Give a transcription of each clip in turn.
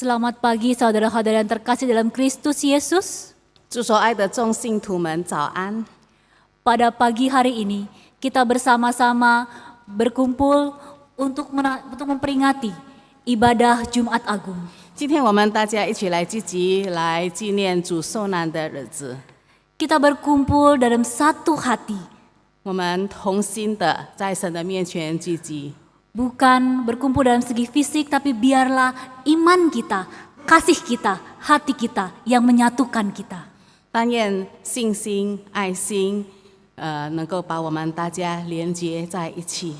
Selamat pagi saudara-saudara yang terkasih dalam Kristus Yesus. 主所爱的众信徒们，早安！ Pada pagi hari ini kita bersama-sama berkumpul untuk memperingati ibadah Jumat Agung. 今天我们大家一起来积极来纪念主受难的日子。 Kita berkumpul dalam satu hati, 我们同心的在神的面前聚集， bukan berkumpul dalam segi fisik, tapi biarlah iman kita, kasih kita, hati kita yang menyatukan kita. 但愿信心、爱心，能够把我们大家连接在一起。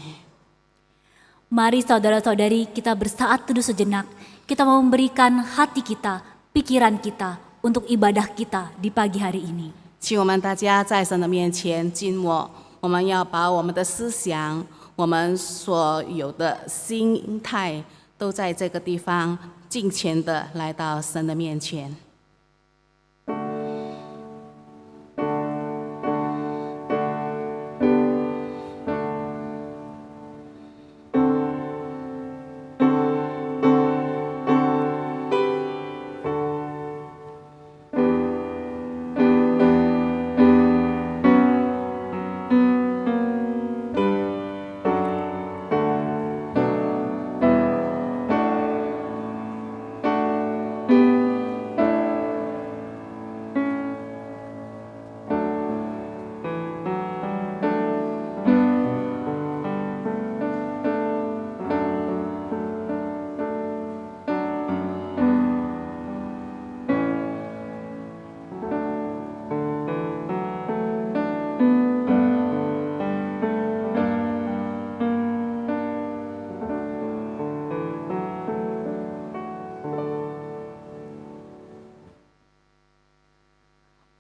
Mari saudara-saudari kita bersaat teduh sejenak. Kita mau memberikan hati kita, pikiran kita untuk ibadah kita di pagi hari ini. 请我们大家在神的面前静默，我们要把我们的思想、我们所有的心态，都在这个地方敬虔的来到神的面前。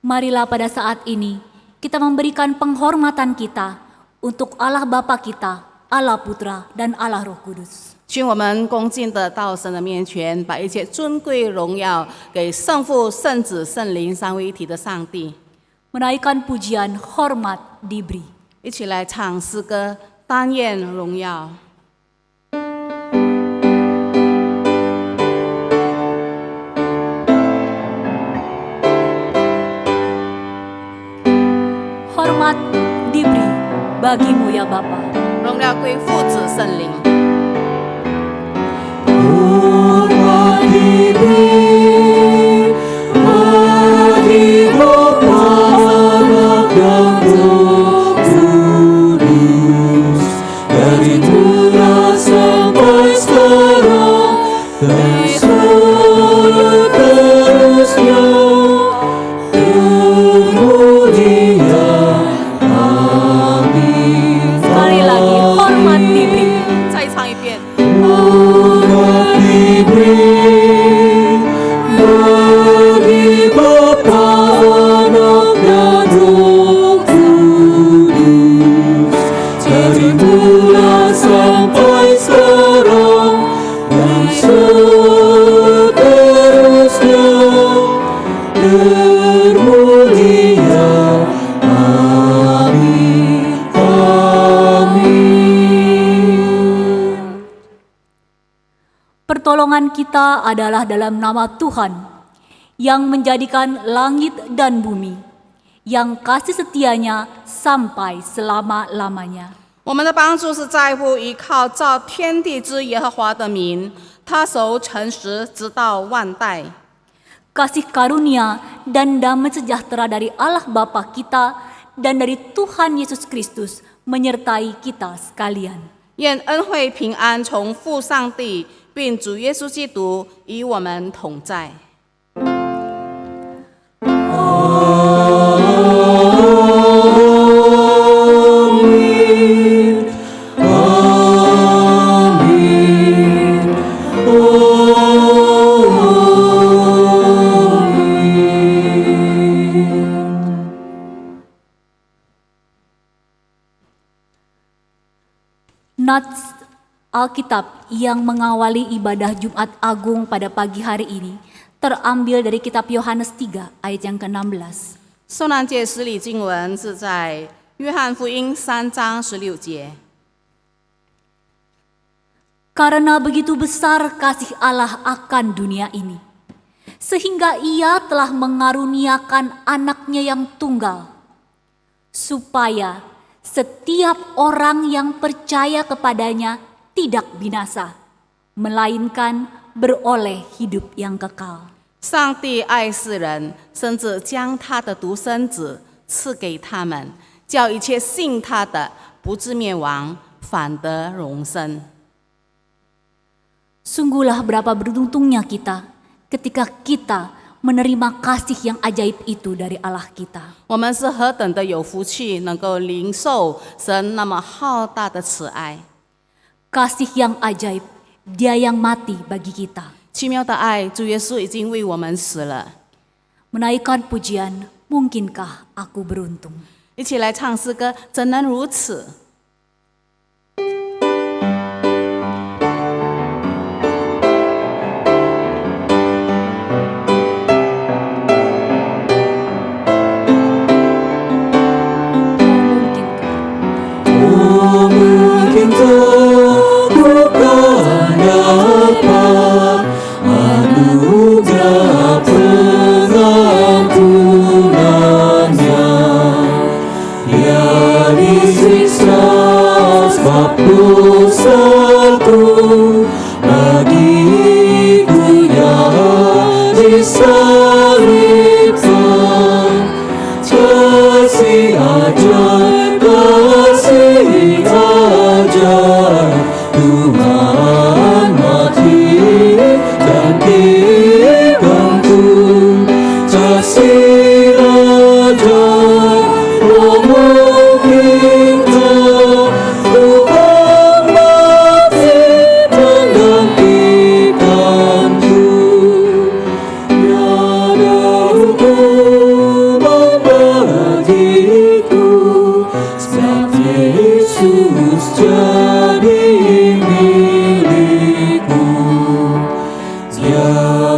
Marilah pada saat ini kita memberikan penghormatan kita untuk Allah Bapa kita, Allah Putra, dan Allah Roh Kudus. 请我们恭敬的到神的面前，把一切尊贵荣耀给圣父、圣子、圣灵三位一体的上帝。 Menaikkan pujian, hormat, diberi. 一起来唱诗歌，但愿荣耀。 Hormat diberi bagimu ya Bapa. 荣耀归父子圣灵。 Hormat diberi bagi Bapa, Anak dan Roh Kudus, dari mula sampai sekarang dan seterusnya. Termulia, amin. Sekali lagi, hormat diberi. 再唱一遍。 Hormat diberi bagi Bapa, Anak dan Roh Kudus, dari mula sampai sekarang dan seterusnya. Termulia, amin, amin. Pertolongan kita adalah dalam nama Tuhan yang menjadikan langit dan bumi, yang kasih setianya sampai selama-lamanya. 我们的帮助是在乎依靠造天地之耶和华的名，他守诚实直到万代。 Kasih karunia dan damai sejahtera dari Allah Bapa kita dan dari Tuhan Yesus Kristus menyertai kita sekalian. 愿恩惠平安从父上帝并主耶稣基督与我们同在。 Nats Alkitab yang mengawali ibadah Jumat Agung pada pagi hari ini terambil dari kitab Yohanes 3 ayat yang ke-16. 受难节十里经文是在约翰福音3章16节。Karena begitu besar kasih Allah akan dunia ini, sehingga Ia telah mengaruniakan anaknya yang tunggal, supaya setiap orang yang percaya kepadanya tidak binasa, melainkan beroleh hidup yang kekal. 上帝爱世人，甚至将他的独生子赐给他们，叫一切信他的不至灭亡，反得永生。 Sungguhlah berapa beruntungnya kita ketika kita menerima kasih yang ajaib itu dari Allah kita. 我们是何等的有福气，能够领受神那么浩大的慈爱。 Kasih yang ajaib, Dia yang mati bagi kita. 奇妙的爱，主耶稣已经为我们死了。 Menaikkan pujian, mungkinkah aku beruntung? 一起来唱诗歌，怎能如此？ Oh mungkinkah bukan dapat anugerah pengampunannya, Ia disiksa sebab dosaku, bagiku Ia disalibkan. Kasih ajaib, kasih ajaib, Tuhan mati gantikanku. Kasih ajaib, oh mungkinkah Tuhan mati menggantikanku. Tiada hukuman bagiku, sebab Yesus jadi milikku. Dia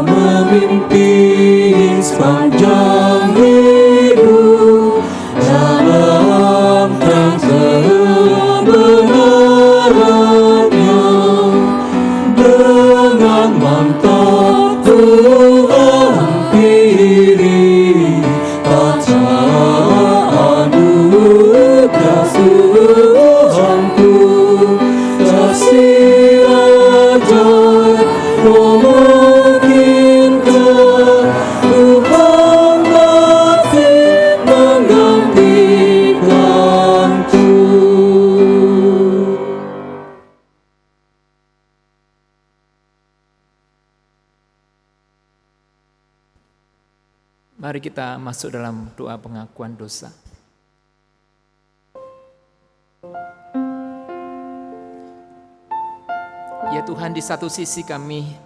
memimpin sepanjang hidup dalam terang kebenarannya. Dengan mantap Tuhan pilih kaca anugerah Tuhanku. Kasih ajaib, oh mungkinkah Tuhan mati menggantikanku. Mari kita masuk dalam doa pengakuan dosa. Ya Tuhan, di satu sisi kami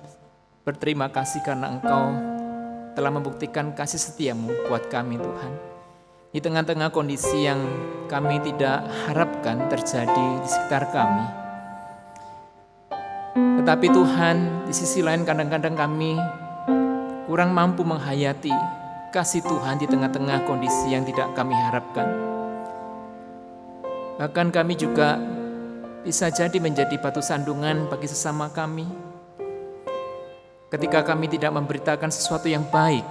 berterima kasih karena Engkau telah membuktikan kasih setiamu buat kami Tuhan. Di tengah-tengah kondisi yang kami tidak harapkan terjadi di sekitar kami. Tetapi Tuhan, di sisi lain kadang-kadang kami kurang mampu menghayati kasih Tuhan di tengah-tengah kondisi yang tidak kami harapkan. Bahkan kami juga bisa jadi menjadi batu sandungan bagi sesama kami. Ketika kami tidak memberitakan sesuatu yang baik,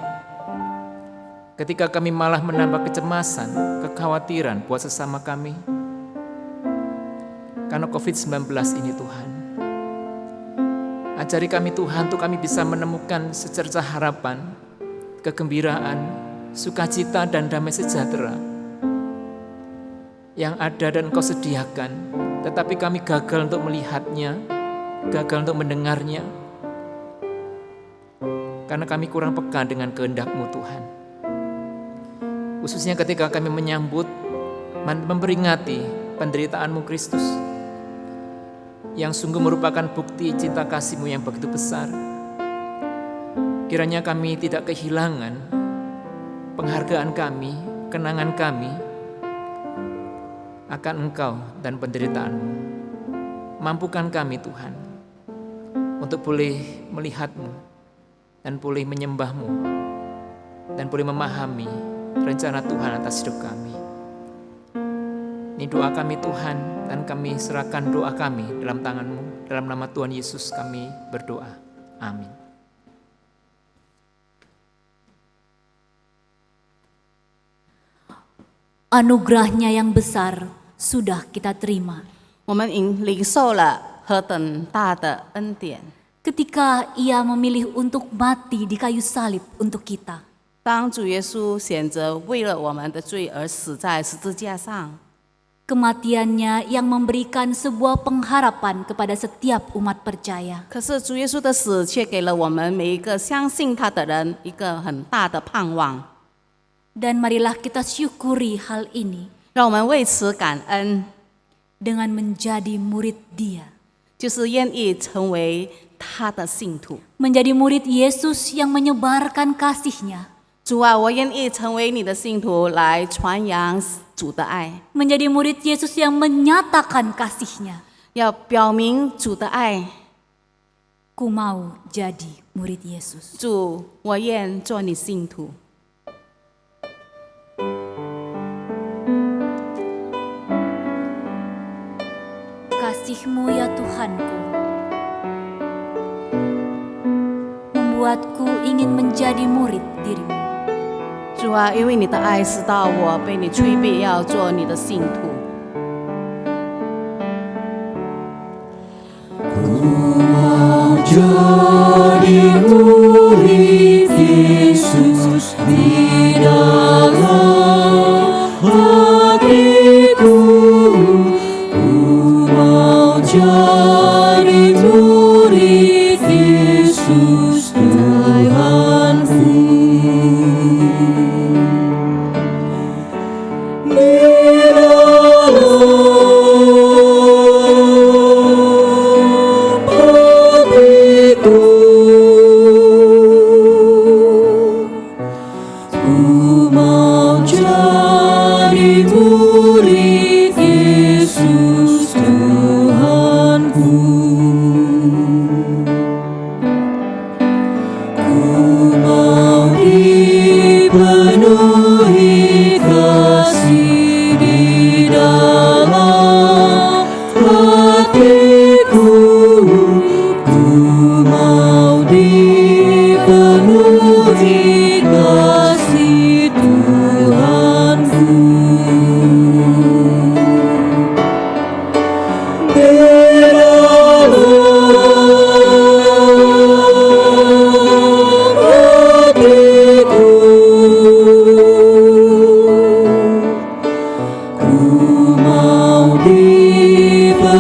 ketika kami malah menambah kecemasan, kekhawatiran buat sesama kami. Karena COVID-19 ini Tuhan. Ajari kami Tuhan untuk kami bisa menemukan secercah harapan, kegembiraan, sukacita dan damai sejahtera yang ada dan Engkau sediakan, tetapi kami gagal untuk melihatnya, gagal untuk mendengarnya, karena kami kurang peka dengan kehendak-Mu Tuhan. Khususnya ketika kami menyambut, memperingati penderitaan-Mu Kristus, yang sungguh merupakan bukti cinta kasih-Mu yang begitu besar. Kiranya kami tidak kehilangan penghargaan kami, kenangan kami akan Engkau dan penderitaan-Mu. Mampukan kami Tuhan untuk boleh melihat-Mu dan boleh menyembah-Mu dan boleh memahami rencana Tuhan atas hidup kami. Ini doa kami Tuhan, dan kami serahkan doa kami dalam tangan-Mu. Dalam nama Tuhan Yesus kami berdoa. Amin. Anugerahnya yang besar sudah kita terima. 我们领受了何等大的恩典！ Ketika Ia memilih untuk mati di kayu salib untuk kita. 当主耶稣选择为了我们的罪而死在十字架上， Kematiannya yang memberikan sebuah pengharapan kepada setiap umat percaya. 可是主耶稣的死却给了我们每一个相信他的人一个很大的盼望。 Dan marilah kita syukuri hal ini 让我们为此感恩， dengan menjadi murid Dia. 就是愿意成为他的信徒。 Menjadi murid Yesus yang menyebarkan kasih-Nya. 主啊，我愿意成为你的信徒，来传扬主的爱， Menjadi murid Yesus yang menyatakan kasih-Nya. 要表明主的爱。 Ku mau jadi murid Yesus. 主，我愿做你信徒。 Kasih-Mu ya Tuhanku, membuatku ingin menjadi murid diri-Mu. 主啊，因为你的爱使到我被你催逼要做你的信徒。 Jadi murid Yesus di dalam hatiku. Ku mau jadi murid Yesus Tuhanku. Di dalam hatiku, ku mau jadi murid Yesus Tuhanku. Ku mau dipenuhi kasih di dalam hatiku. Ku mau dipenuhi kasih Tuhanku. Di dalam hatiku, ku mau dipenuhi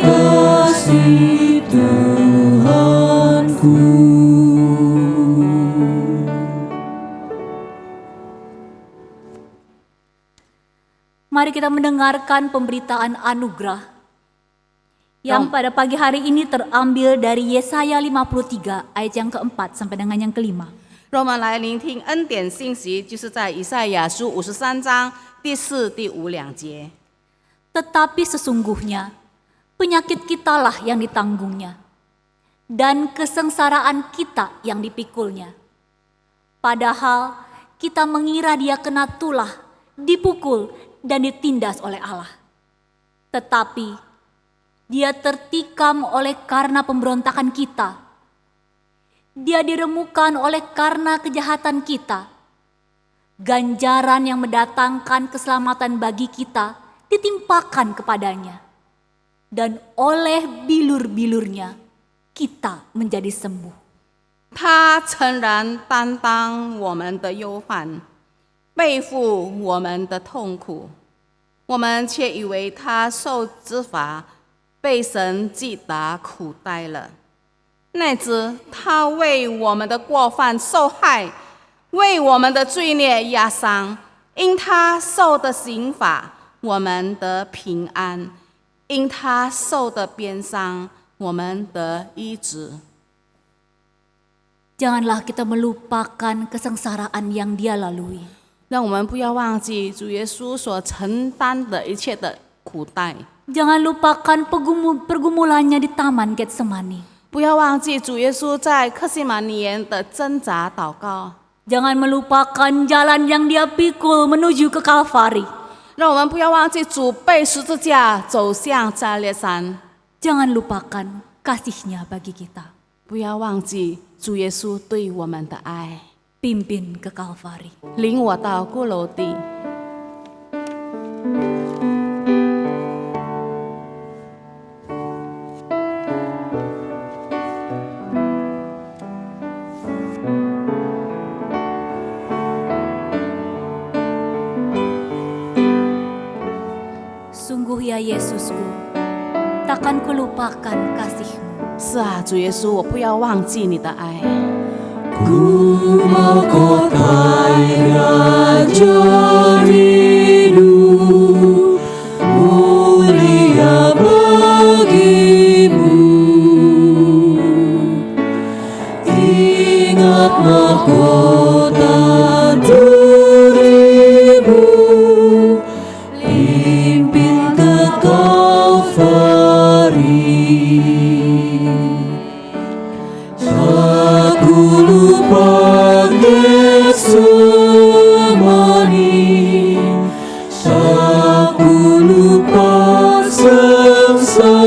kasih Tuhanku. Mari kita mendengarkan pemberitaan anugerah yang pada pagi hari ini terambil dari Yesaya 53 ayat yang keempat sampai dengan yang kelima. 让我们来聆听恩典信息，就是在以赛亚书53章第4、第5两节。 Tetapi sesungguhnya penyakit kitalah yang ditanggungnya dan kesengsaraan kita yang dipikulnya. Padahal kita mengira dia kena tulah, dipukul dan ditindas oleh Allah. Tetapi dia tertikam oleh karena pemberontakan kita. Dia diremukan oleh karena kejahatan kita. Ganjaran yang mendatangkan keselamatan bagi kita ditimpakan kepadanya. Dan oleh bilur-bilurnya kita menjadi sembuh. 他诚然担当我们的忧患，背负我们的痛苦，我们却以为他受之罚，被神击打苦待了。乃知他为我们的过犯受害，为我们的罪孽压伤。因他受的刑罚，我们得平安；因他受的鞭伤，我们得医治。 Janganlah kita melupakan kesengsaraan yang dia lalui. 让我们不要忘记主耶稣所承担的一切的苦待， Jangan lupakan pergumulannya di Taman Getsemani. 不要忘记主耶稣在克西马尼园的挣扎祷告， Jangan melupakan jalan yang dia pikul menuju ke Kalvari. 让我们不要忘记主背十字架走向加略山， Jangan lupakan kasih-Nya bagi kita. 不要忘记主耶稣对我们的爱。 Pimpin ke Kalvari. 领我到骷髅地。 Sungguh ya Yesusku, takkan kulupakan kasih-Mu. 是啊，主耶稣，我不要忘记你的爱。 Ku mahkotai Raja hidup, mulia bagimu. Ingat mahkota durimu, limpin ke Kalvari. Aku lupa Getsemani, aku lupa sengsaramu.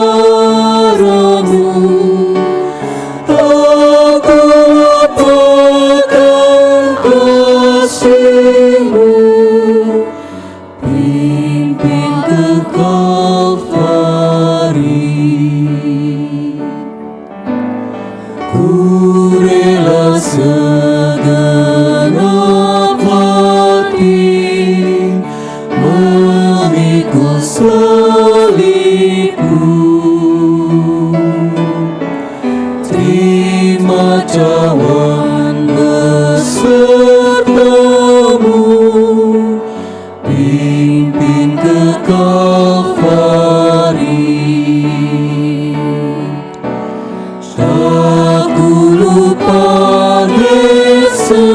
Aku lupakan kasih-Mu, pimpin ke Kalvari. Ku rela segenap hati memikul salib-Mu. Terima cawan beserta-Mu, pimpin ke Kalvari. Aku lupa Getsemani,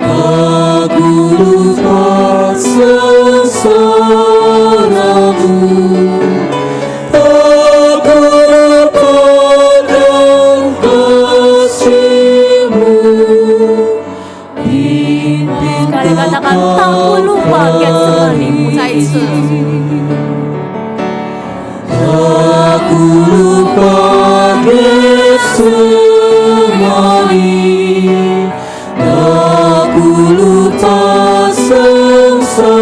aku lupa sengsaramu. Aku lupakan kasih-Mu, pimpin Sekali ke katakan, tak ku lupa Getsemani-Mu. 再一次， Aku lupa Getsemani, aku lupa sengsaramu.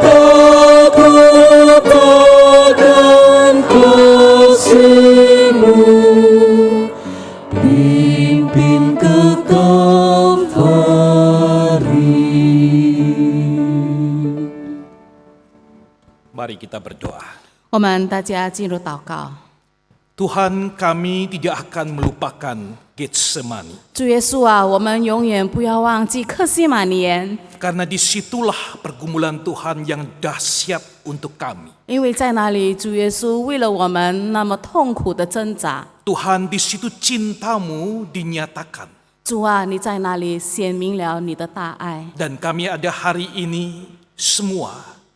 Aku lupakan kasih-Mu, pimpin ke Kalvari. Mari kita berdoa. 我们大家进入祷告。 Tuhan, kami tidak akan melupakan Getsemani, 主耶稣啊，我们永远不要忘记克西马尼园， karena disitulah pergumulan Tuhan yang dahsyat untuk kami. 因为在那里，主耶稣为了我们那么痛苦的挣扎。 Tuhan, di situ cinta-Mu dinyatakan. 主啊，你在那里显明了你的大爱。 Dan kami ada hari ini semua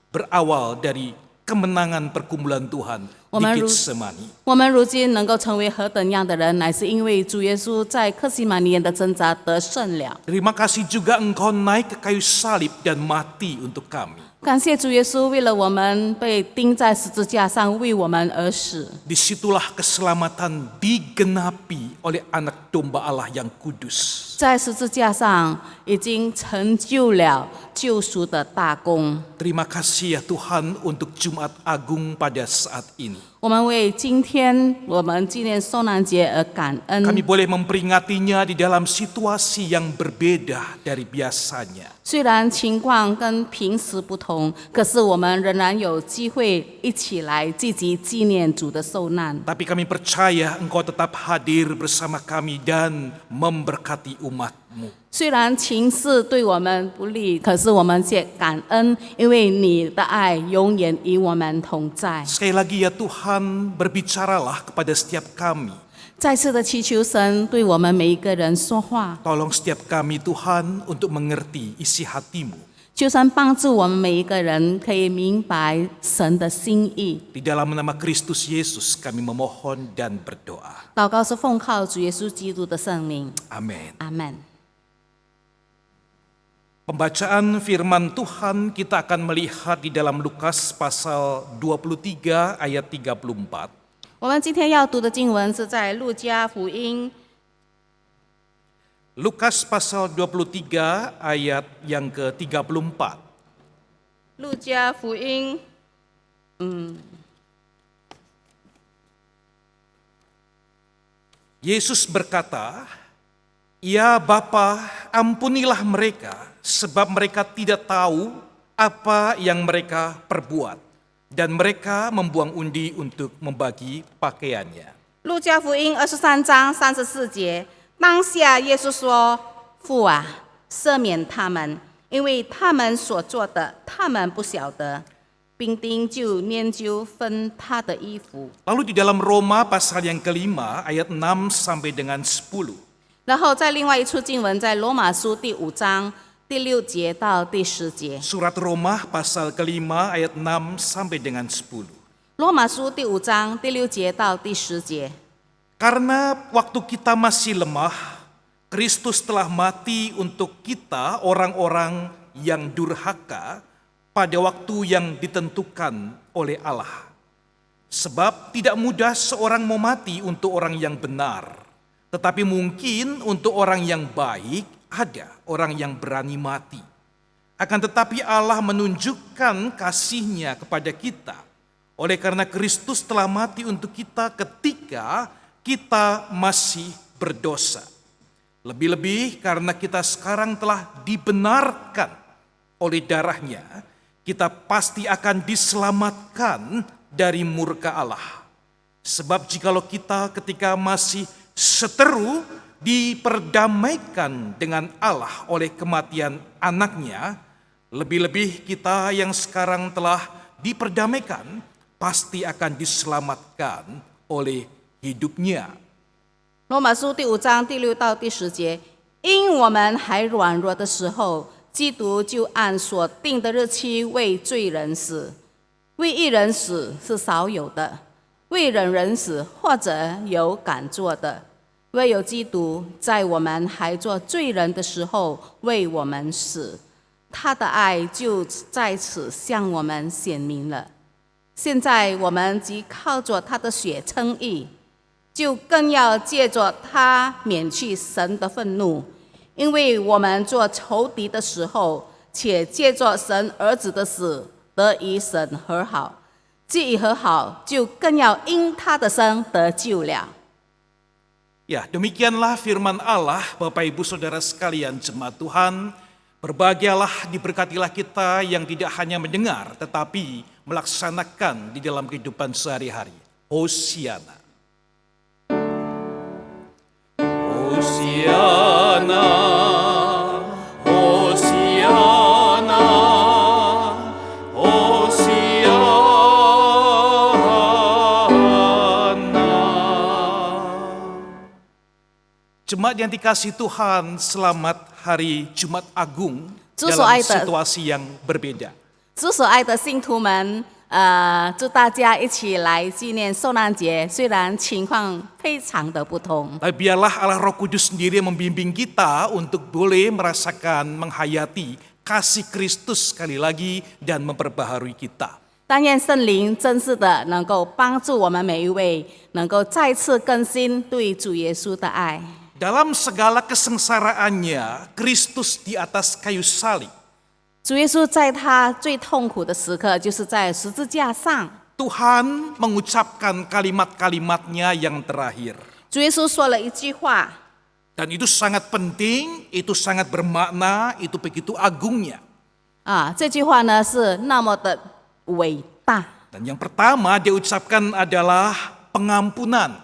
berawal dari kemenangan pergumulan Tuhan di Getsemani. 我们如今能够成为何等样的人，乃是因为主耶稣在克西马尼园的挣扎得胜了。 Terima kasih juga Engkau naik ke kayu salib dan mati untuk kami. 感谢主耶稣，为了我们被钉在十字架上，为我们而死。 Disitulah keselamatan digenapi oleh anak domba Allah yang kudus. 在十字架上已经成就了救赎的大功。 Terima kasih ya Tuhan untuk Jumat Agung pada saat ini. 我们为今天我们纪念受难节而感恩。 Kami boleh memperingatinya di dalam situasi yang berbeda dari biasanya. 虽然情况跟平时不同，可是我们仍然有机会一起来积极纪念主的受难。 Tapi kami percaya Engkau tetap hadir bersama kami dan memberkati umat-Mu. 虽然情势对我们不利，可是我们却感恩，因为你的爱永远与我们同在。 Sekali lagi ya Tuhan, berbicaralah kepada setiap kami. 再次的祈求神对我们每一个人说话， Tolong setiap kami Tuhan untuk mengerti isi hati-Mu. 求神帮助我们每一个人可以明白神的心意。 Di dalam nama Kristus Yesus kami memohon dan berdoa. 祷告是奉靠主耶稣基督的圣名， Amin. 阿门。Pembacaan firman Tuhan kita akan melihat di dalam Lukas pasal 23 ayat 34. 我们今天要读的经文是在路加福音 Lukas pasal 23 ayat yang ke-34. 路加福音Yesus berkata, "Ya Bapa, ampunilah mereka, sebab mereka tidak tahu apa yang mereka perbuat." Dan mereka membuang undi untuk membagi pakaiannya. 路加福音23章34节，当下耶稣说：“父啊，赦免他们，因为他们所做的，他们不晓得。”兵丁就研究分他的衣服。 Lalu di dalam Roma pasal yang kelima ayat 6 sampai dengan 10. 然后在另外一处经文，在罗马书第5章第6节到第10节。 Surat Roma pasal kelima ayat 6 sampai dengan 10. 罗马书第5章第6节到第10节。 Karena waktu kita masih lemah, Kristus telah mati untuk kita orang-orang yang durhaka pada waktu yang ditentukan oleh Allah. Sebab tidak mudah seorang mau mati untuk orang yang benar, tetapi mungkin untuk orang yang baik ada orang yang berani mati. Akan tetapi Allah menunjukkan kasih-Nya kepada kita, oleh karena Kristus telah mati untuk kita ketika kita masih berdosa. Lebih-lebih karena kita sekarang telah dibenarkan oleh darah-Nya, kita pasti akan diselamatkan dari murka Allah. Sebab jikalau kita ketika masih seteru diperdamaikan dengan Allah oleh kematian anaknya, lebih-lebih kita yang sekarang telah diperdamaikan pasti akan diselamatkan oleh hidupnya. 罗马书第5章第6到第10节，因我们还软弱的时候，基督就按所定的日期为罪人死。为义人死是少有的，为人人死或者有敢做的，唯有基督在我们还做罪人的时候为我们死，他的爱就在此向我们显明了。现在我们即靠着他的血称义，就更要借着他免去神的愤怒，因为我们做仇敌的时候，且借着神儿子的死得与神和好，既已和好，就更要因他的生得救了。 Ya, demikianlah firman Allah, Bapak Ibu Saudara sekalian jemaat Tuhan. Berbahagialah, diberkatilah kita yang tidak hanya mendengar, tetapi melaksanakan di dalam kehidupan sehari-hari. Hosiana. Hosiana, Hosiana, Hosiana. Jemaat yang dikasihi Tuhan, selamat hari Jumat Agung dalam situasi yang berbeda. 主所爱的信徒们，祝大家一起来纪念受难节，虽然情况非常的不同。 Tapi biarlah Allah Roh Kudus sendiri membimbing kita untuk boleh merasakan, menghayati kasih Kristus sekali lagi dan memperbaharui kita. 但愿圣灵真实的能够帮助我们每一位，能够再次更新对主耶稣的爱。 Dalam segala kesengsaraannya, Kristus di atas kayu salib. 主耶稣在他最痛苦的时刻，就是在十字架上。 Tuhan mengucapkan kalimat-kalimatnya yang terakhir. 主耶稣说了一句话， Dan itu sangat penting, itu sangat bermakna, itu begitu agungnya. 这句话呢是那么的伟大， Dan yang pertama dia ucapkan adalah pengampunan.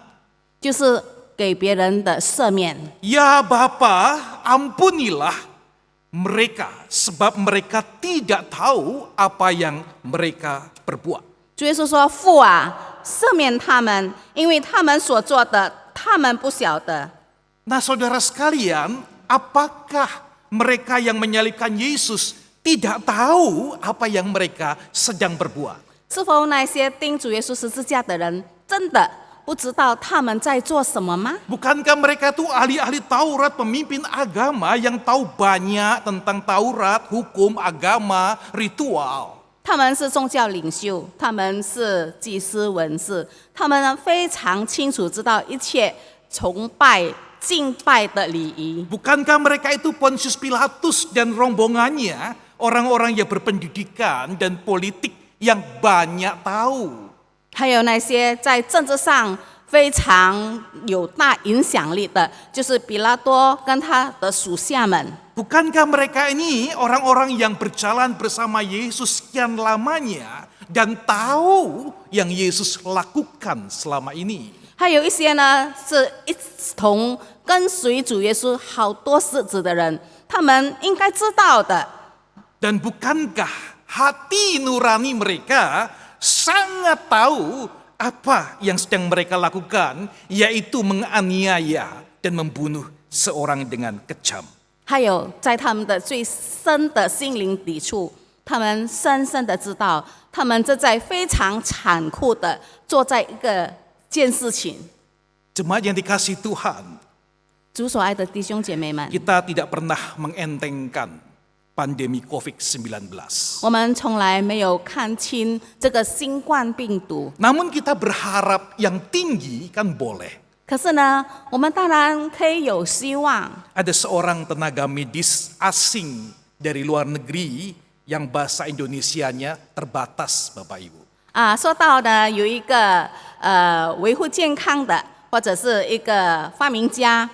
就是给别人的赦免。 Ya Bapa, ampunilah mereka, sebab mereka tidak tahu apa yang mereka perbuat. 主耶稣说：“父啊，赦免他们，因为他们所做的，他们不晓得。” Nah saudara sekalian, apakah mereka yang menyalibkan Yesus tidak tahu apa yang mereka sedang berbuat? 是否那些钉主耶稣十字架的人真的不知道他们在做什么吗？ Bukankah mereka itu ahli-ahli Taurat, pemimpin agama yang tahu banyak tentang Taurat, hukum, agama, ritual. 他们是宗教领袖，他们是祭司文士，他们呢非常清楚知道一切崇拜、敬拜的礼仪。 Bukankah mereka itu Pontius Pilatus dan rombongannya, orang-orang yang berpendidikan dan politik yang banyak tahu. 还有那些在政治上非常有大影响力的，就是比拉多跟他的属下们。 Bukankah mereka ini orang-orang yang berjalan bersama Yesus sekian lamanya dan tahu yang Yesus lakukan selama ini? 还有一些呢是一同跟随主耶稣好多日子的人，他们应该知道的。 Dan bukankah hati nurani mereka sangat tahu apa yang sedang mereka lakukan, yaitu menganiaya dan membunuh seorang dengan kejam. 还有在他们的最深的心灵底处，他们深深的知道，他们正在非常残酷的做在一件事情。 Jemaat yang dikasihi Tuhan, 主所爱的弟兄姐妹们， kita tidak pernah mengentengkan pandemi COVID-19. 我们从来没有看清这个新冠病毒， Namun kita berharap yang tinggi kan boleh. 可是呢，我们当然可以有希望。 Ada seorang tenaga medis asing dari luar negeri yang bahasa Indonesianya terbatas, Bapak Ibu. 说到呢，有一个维护健康的，或者是一个发明家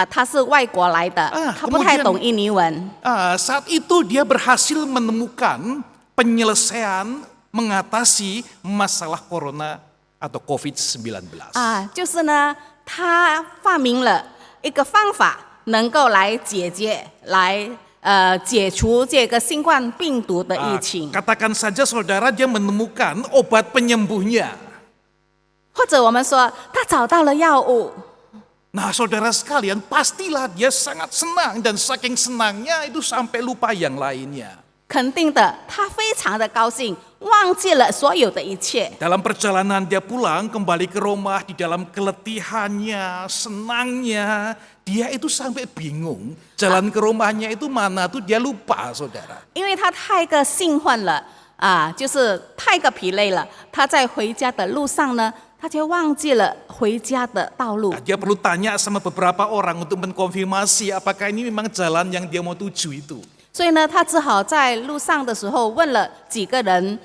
他是外国来的，他不太懂印尼文。 Saat itu dia berhasil menemukan penyelesaian mengatasi masalah corona atau COVID-19. 就是呢，他发明了一个方法，能够来解除这个新冠病毒的疫情。 Katakan saja saudara dia menemukan obat penyembuhnya. 或者我们说他找到了药物。 Nah saudara sekalian, pastilah dia sangat senang dan saking senangnya itu sampai lupa yang lainnya. 肯定的，他非常的高兴，忘记了所有的一切。 Dalam perjalanan dia pulang kembali ke rumah, di dalam keletihannya, senangnya, dia itu sampai bingung. Jalan ke rumahnya itu mana tuh dia lupa, saudara. 因为他太个兴奋了就是太个疲累了，他在回家的路上呢，他就忘记了回家的道路。 Dia perlu tanya sama beberapa orang untuk mengkonfirmasi apakah ini memang jalan yang dia mau tuju itu. 所以呢，他只好在路上的时候问了几个人，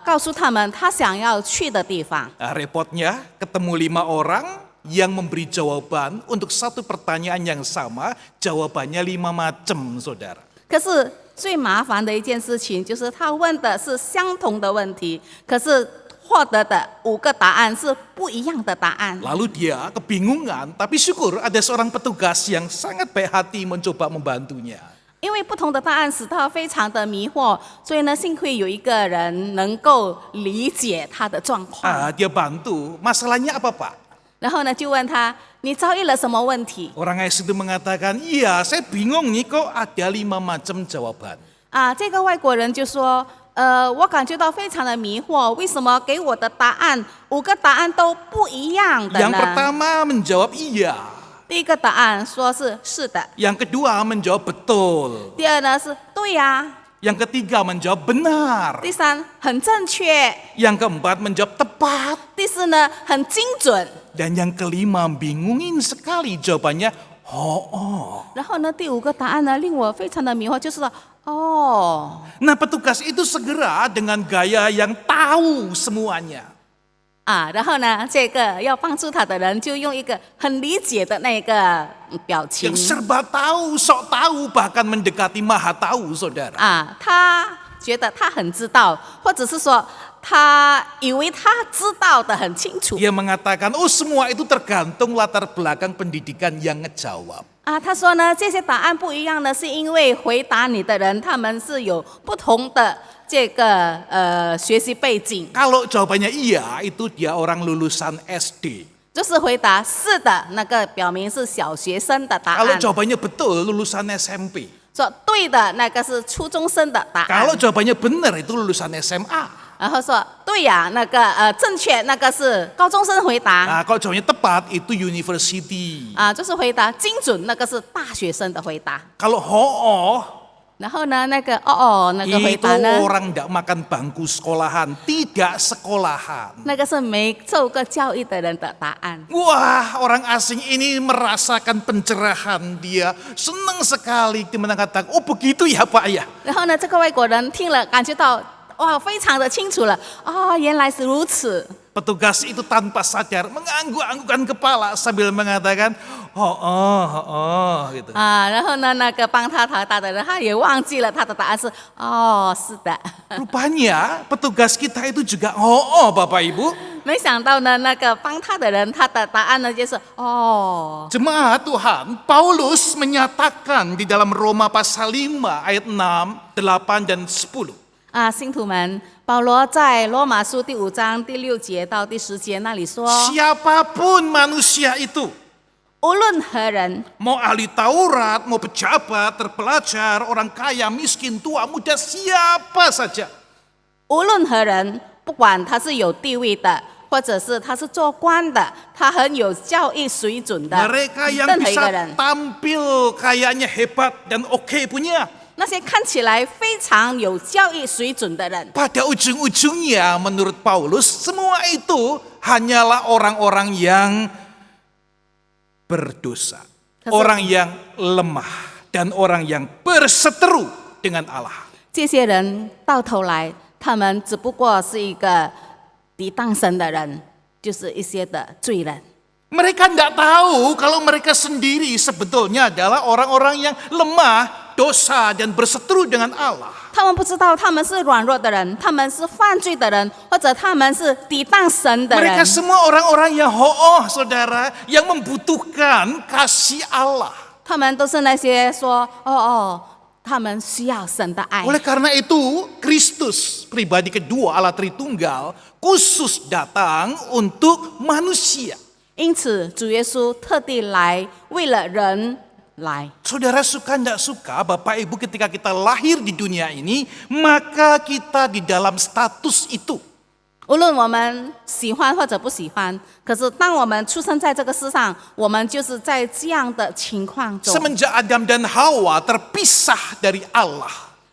告诉他们他想要去的地方。 Repotnya ketemu 5 orang yang memberi jawaban untuk satu pertanyaan yang sama, jawabannya 5 macam, saudara. 可是最麻烦的一件事情就是他问的是相同的问题，可是获得的5个答案是不一样的答案。 Lalu dia kebingungan, tapi syukur ada seorang petugas yang sangat baik hati mencoba membantunya. 因为不同的答案使他非常的迷惑，所以呢，幸亏有一个人能够理解他的状况。 Dia bantu, masalahnya apa Pak? 然后呢，就问他你遭遇了什么问题？ Orang AS itu mengatakan, iya saya bingung nih kok ada 5 macam jawaban. 这个外国人就说，我感觉到非常的迷惑，为什么给我的答案5个答案都不一样的 Yang 呢？ pertama menjawab iya. 第一个答案说是的， Yang kedua menjawab betul. 第二呢是对呀， Yang ketiga menjawab benar. 第三很正确， Yang keempat menjawab tepat. 第四呢很精准， Dan yang kelima bingungin sekali jawabannya, oh. 然后呢第5个答案呢令我非常的迷惑，就是说Nah petugas itu segera dengan gaya yang tahu semuanya. 然后呢这个要帮助他的人就用一个很理解的那个表情 Yang serba tahu, sok tahu, bahkan mendekati maha tahu, saudara. 他觉得他很知道，或者是说他以为他知道的很清楚。 Dia mengatakan, oh semua itu tergantung latar belakang pendidikan yang ngejawab. 他说呢，这些答案不一样呢，是因为回答你的人他们是有不同的这个学习背景。 Kalau jawabannya iya, itu dia orang lulusan SD. 就是回答是的，那个表明是小学生的答 Kalau 案。 jawabannya betul, lulusan SMP. 说对的那个是初中生的答案 Kalau。jawabannya benar, itu lulusan SMA. 然后说对呀，正确，那个是高中生回答 Nah, kalau jawabnya tepat itu university. 就是回答精准，那个是大学生的回答。 Kalau ho'oh 然后呢，那个那个回 itu 答呢， orang tidak makan bangku sekolahan, tidak sekolahan. 那个是没受过教育的人的答案。 Wah, orang asing ini merasakan pencerahan, dia senang sekali dia mengatakan, oh begitu ya Pak ya. 然后呢，这个外国人听了，感觉到哇，非常的清楚了。原来是如此。 Petugas itu tanpa sadar mengangguk-anggukkan kepala sambil mengatakan, oh gitu. 然后呢，那个帮他回答的人，他也忘记了他的答案是是的。 Rupanya petugas kita itu juga Bapak Ibu. 没想到呢，那个帮他的人，他的答案呢就是Jemaat Tuhan, Paulus menyatakan di dalam Roma pasal 5 ayat 6, 8 dan 10. 信徒们，保罗在罗马书第5章第6节到第10节那里说， Siapapun manusia itu, 无论何人， mau ahli Taurat, mau pejabat, terpelajar, orang kaya, miskin, tua, muda, siapa saja. 无论何人，不管他是有地位的，或者是他是做官的，他很有教育水准的， Mereka yang 任何一个 bisa 人， tampil kayaknya hebat dan oke punya. 那些看起来非常有教育水准的人， Pada ujung-ujungnya menurut Paulus, semua itu hanyalah orang-orang yang berdosa. Orang yang lemah dan orang yang berseteru dengan Allah. 这些人到头来，他们只不过是一个抵挡神的人，就是一些的罪人。 Mereka tidak tahu kalau mereka sendiri sebetulnya adalah orang-orang yang lemah, dosa dan berseteru dengan Allah. 他们不知道他们是软弱的人，他们是犯罪的人，或者他们是抵挡神的人 Mereka。semua orang-orang yang saudara, yang membutuhkan kasih Allah. 他们都是那些说他们需要神的爱。 Oleh karena itu, Kristus, pribadi kedua Allah Tritunggal, khusus datang untuk manusia. 因此，主耶稣特地来，为了人来。 Saudara suka tidak suka, Bapak Ibu ketika kita lahir di dunia ini, maka kita di dalam status itu. 无论我们喜欢或者不喜欢，可是当我们出生在这个世上，我们就是在这样的情况中。 Semenjak Adam dan Hawa terpisah dari Allah,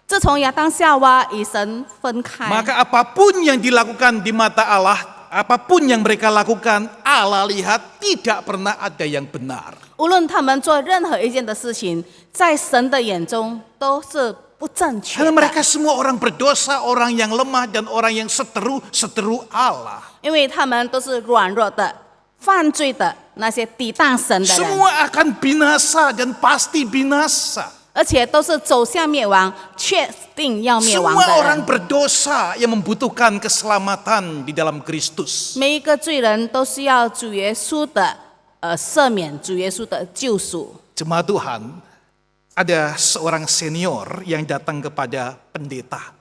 自从亚当夏娃与神分开， maka apapun yang dilakukan di mata Allah, apapun yang mereka lakukan, Allah lihat tidak pernah ada yang benar. 无论他们做任何一件的事情，在神的眼中都是不正确 Karena 的， mereka semua orang berdosa, orang yang lemah dan orang yang seteru Allah. 因为他们都是软弱的、犯罪的那些抵挡神的人， Semua akan binasa dan pasti binasa. 而且都是走向灭亡，确定要灭亡 Semua 的 orang 人。 berdosa yang membutuhkan keselamatan di dalam Kristus. 每一个罪人都需要主耶稣的赦免，主耶稣的救赎。 Jemaat Tuhan, ada seorang senior yang datang kepada pendeta.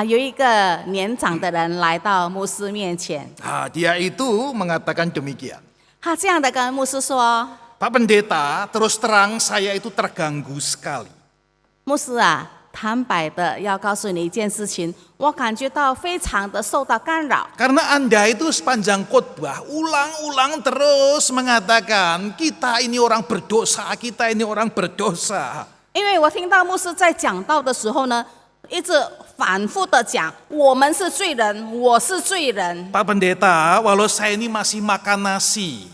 有一个年长的人来到牧师面前， Dia itu mengatakan demikian. 他这样的跟牧师说 Pak Pendeta, terus terang saya itu terganggu sekali.：“ 牧师啊，坦白的要告诉你一件事情，我感觉到非常的受到干扰。 Karena Anda itu sepanjang khotbah ulang-ulang terus mengatakan kita ini orang berdosa, kita ini orang berdosa. 因为我听到牧师在讲道的时候呢，一直反复的讲，我们是罪人，我是罪人。 Pak Pendeta, walau saya ini masih makan nasi,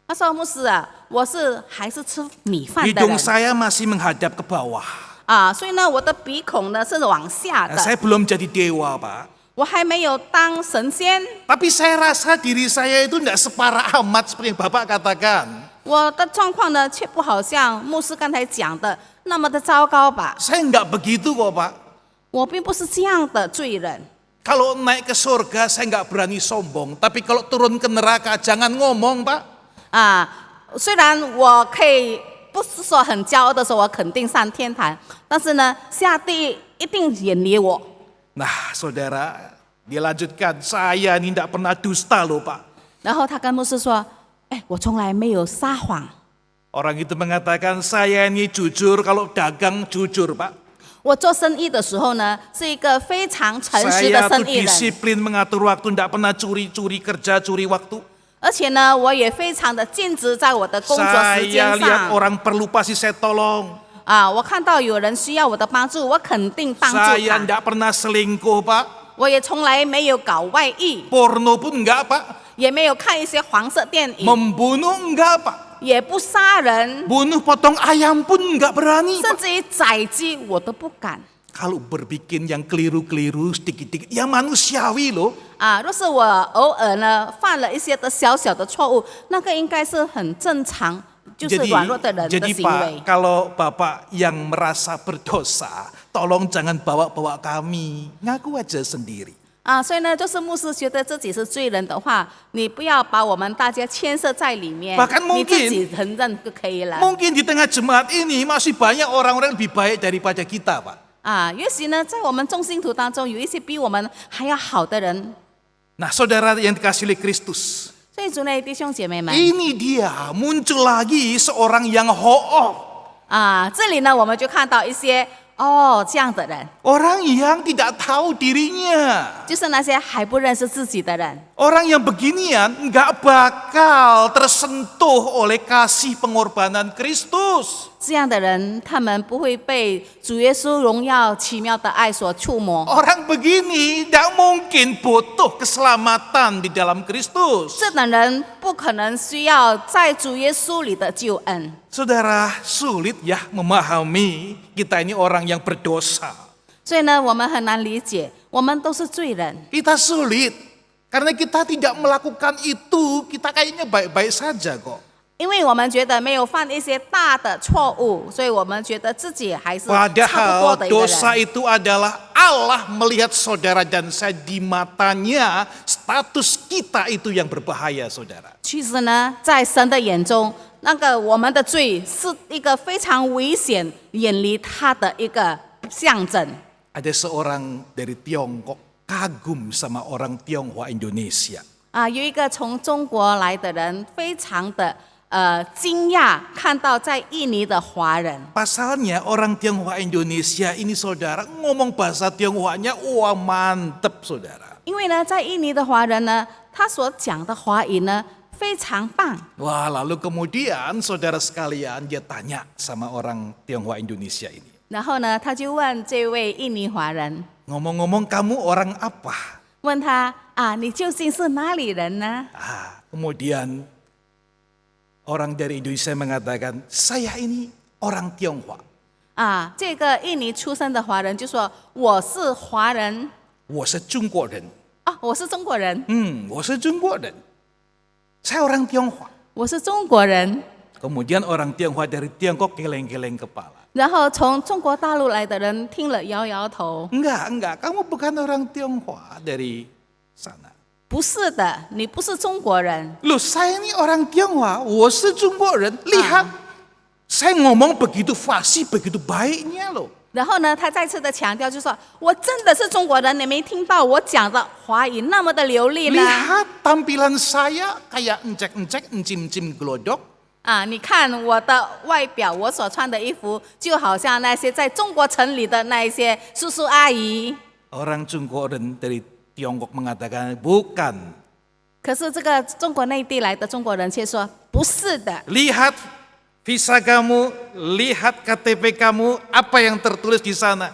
他说：“牧师啊，我是还是吃米饭的 hidung 人 saya masih menghadap ke bawah. 所以呢，我的鼻孔呢是往下的， Saya belum jadi dewa, Pak. 我还没有当神仙。 Tapi saya rasa diri saya itu tidak separah amat seperti yang Bapak katakan. 我的状况呢，却不好像牧师刚才讲的那么的糟糕吧？ Saya nggak begitu kok, Pak. 我并不是这样的罪人。 Kalau naik ke surga saya nggak berani sombong. Tapi kalau turun ke neraka jangan ngomong, Pak. 虽然我可以不是说很骄傲的说我肯定上天堂，但是呢，下地狱一定远离我。 Nah, saudara, dia lanjutkan, saya ini tidak pernah dusta loh, Pak. 然后他跟牧师说：“我从来没有撒谎， Orang itu mengatakan, saya ini jujur kalau dagang jujur, Pak. 我做生意的时候呢，是一个非常诚实的 Saya tuh 生意人， disiplin mengatur waktu, tidak pernah curi-curi kerja, curi waktu. 而且呢，我也非常的尽职在我的工作时 Saya 间 lihat 上。 orang perlu pasti saya tolong. 我看到有人需要我的帮助，我肯定帮助 Saya 他。 tidak pernah selingkuh, Pak. 我也从来没有搞外遇， Porno pun enggak, Pak. 也没有看一些黄色电影， Membunuh enggak, Pak. 也不杀人， Bunuh potong ayam pun enggak berani, 甚 Pak. 至于宰鸡我都不敢。 Kalau berbikin yang keliru-keliru sedikit-sedikit, ya manusiawi loh. 若是我偶尔呢犯了一些的小小的错误，那个应该是很正常，就是软弱的人的 Jadi 行 Pak, 为。 kalau Bapak yang merasa berdosa, tolong jangan bawa-bawa kami. Ngaku aja sendiri. 所以呢，就是牧师觉得自己是罪人的话，你不要把我们大家牵涉在里面， Bahkan 你自 mungkin 己承认就可以了。 Mungkin di tengah jemaat ini masih banyak orang-orang lebih baik daripada kita, Pak. 也许呢，在我们众信徒当中，有一些比我们还要好的人。 Nah, saudara yang dikasih oleh Kristus, 所以主内弟兄姐妹们， ini dia muncul lagi seorang yang ho'oh. 这里呢，我们就看到一些这样的人， Orang yang tidak tahu dirinya. 就是那些还不认识自己的人。 Orang yang beginian nggak bakal tersentuh oleh kasih pengorbanan Kristus. 这样的人，他们不会被主耶稣荣耀奇妙的爱所触摸。 Orang begini tidak mungkin butuh keselamatan di dalam Kristus. 这等人不可能需要在主耶稣里的救恩。 Saudara, sulit ya memahami kita ini orang yang berdosa. 所以呢，我们很难理解，我们都是罪人。 Kita sulit karena kita tidak melakukan itu, kita kayaknya baik-baik saja kok. 因为我们觉得没有犯一些大的错误，所以我们觉得自己还是差不多 Padahal 的一个 dosa 人。 itu adalah Allah melihat saudara dan saya di matanya, status kita itu yang berbahaya, saudara. 其实呢，在神的眼中，那个我们的罪是一个非常危险、远离他的一个象征。 Ada seorang dari Tiongkok kagum sama orang Tionghoa Indonesia. 有一个从中国来的人，非常的惊讶，看到在印尼的华人。 Pasalnya orang Tionghoa Indonesia ini saudara ngomong bahasa Tionghoanya, wah mantep saudara. 因为呢，在印尼的华人呢，他所讲的华语呢非常棒。 Wah, lalu kemudian saudara sekalian dia tanya sama orang Tionghoa Indonesia ini. 然后呢，他就问这位印尼华人， Ngomong-ngomong kamu orang apa? 问他你究竟是哪里人呢？ Kemudian orang dari Indonesia mengatakan, saya ini orang Tionghoa. 这个印尼出生的华人就说我是华人，我是中国人。我是中国人，我是中国人。Saya orang Tionghoa. 我是中国人。 Kemudian orang Tionghoa dari Tiongkok geleng-geleng kepala. 然后从中国大陆来的人听了摇摇头， Enggak, kamu bukan orang Tionghoa dari sana. 不是的，你不是中国人。 Loh, saya ini orang Tionghoa, 我是中国人. Lihat, saya ngomong begitu fasih, begitu baiknya loh. 然后呢，他再次的强调，就说我真的是中国人，你没听到我讲的华语那么的流利呢？ Lihat tampilan saya kayak encek-encek, encim-encim glodok. 你看我的外表，我所穿的衣服，就好像那些在中国城里的那一些叔叔阿姨。 Orang Jungkook dari Tiongkok mengatakan bukan. 可是这个中国内地来的中国人却说不是的。 Lihat visa kamu, lihat KTP kamu, apa yang tertulis di sana?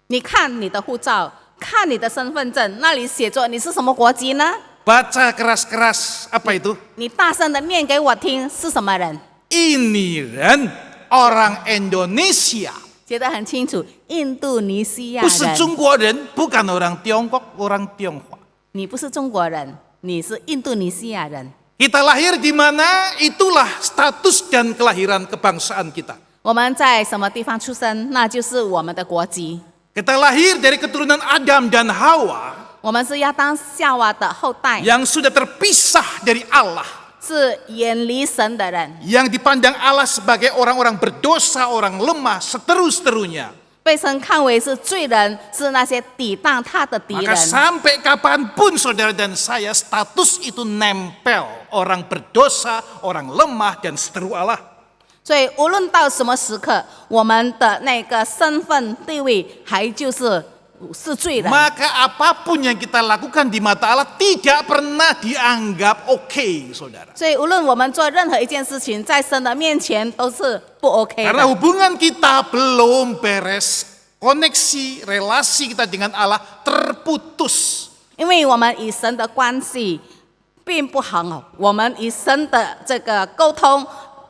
你看你的护照，看你的身份证，那里写着你是什么国籍呢？ Baca keras-keras, apa itu? 你大声的念给我听，是什么人？ Ini Ren, orang Indonesia. 写得很清楚，印度尼西亚 不是 人。 中国人, bukan orang Tiongkok, orang Tionghoa. 你不是中国人，你是印度尼西亚人。 Kita lahir di mana, itulah status dan kelahiran kebangsaan kita. 我们在什么地方出生，那就是我们的国籍。 Kita lahir dari keturunan Adam dan Hawa 我们是亚当夏娃的后代， yang sudah terpisah dari Allah. 是远离神的人， Yang dipandang Allah sebagai orang-orang berdosa, orang lemah, seterus-terunya. 被神看为是罪人，是那些抵挡他的敌 Maka 人。 sampai kapanpun saudara dan saya status itu nempel. Orang berdosa, orang lemah dan seteru Allah. 所以无论到什么时刻，我们的那个身份地位还是罪人。 Maka apapun yang kita lakukan di mata Allah tidak pernah dianggap oke, saudara. 所以无论我们做任何一件事情，在神的面前都是不 OK Karena 的， hubungan kita belum beres, koneksi relasi kita dengan Allah terputus. 因为我们与神的关系并不很好，我们与神的这个沟通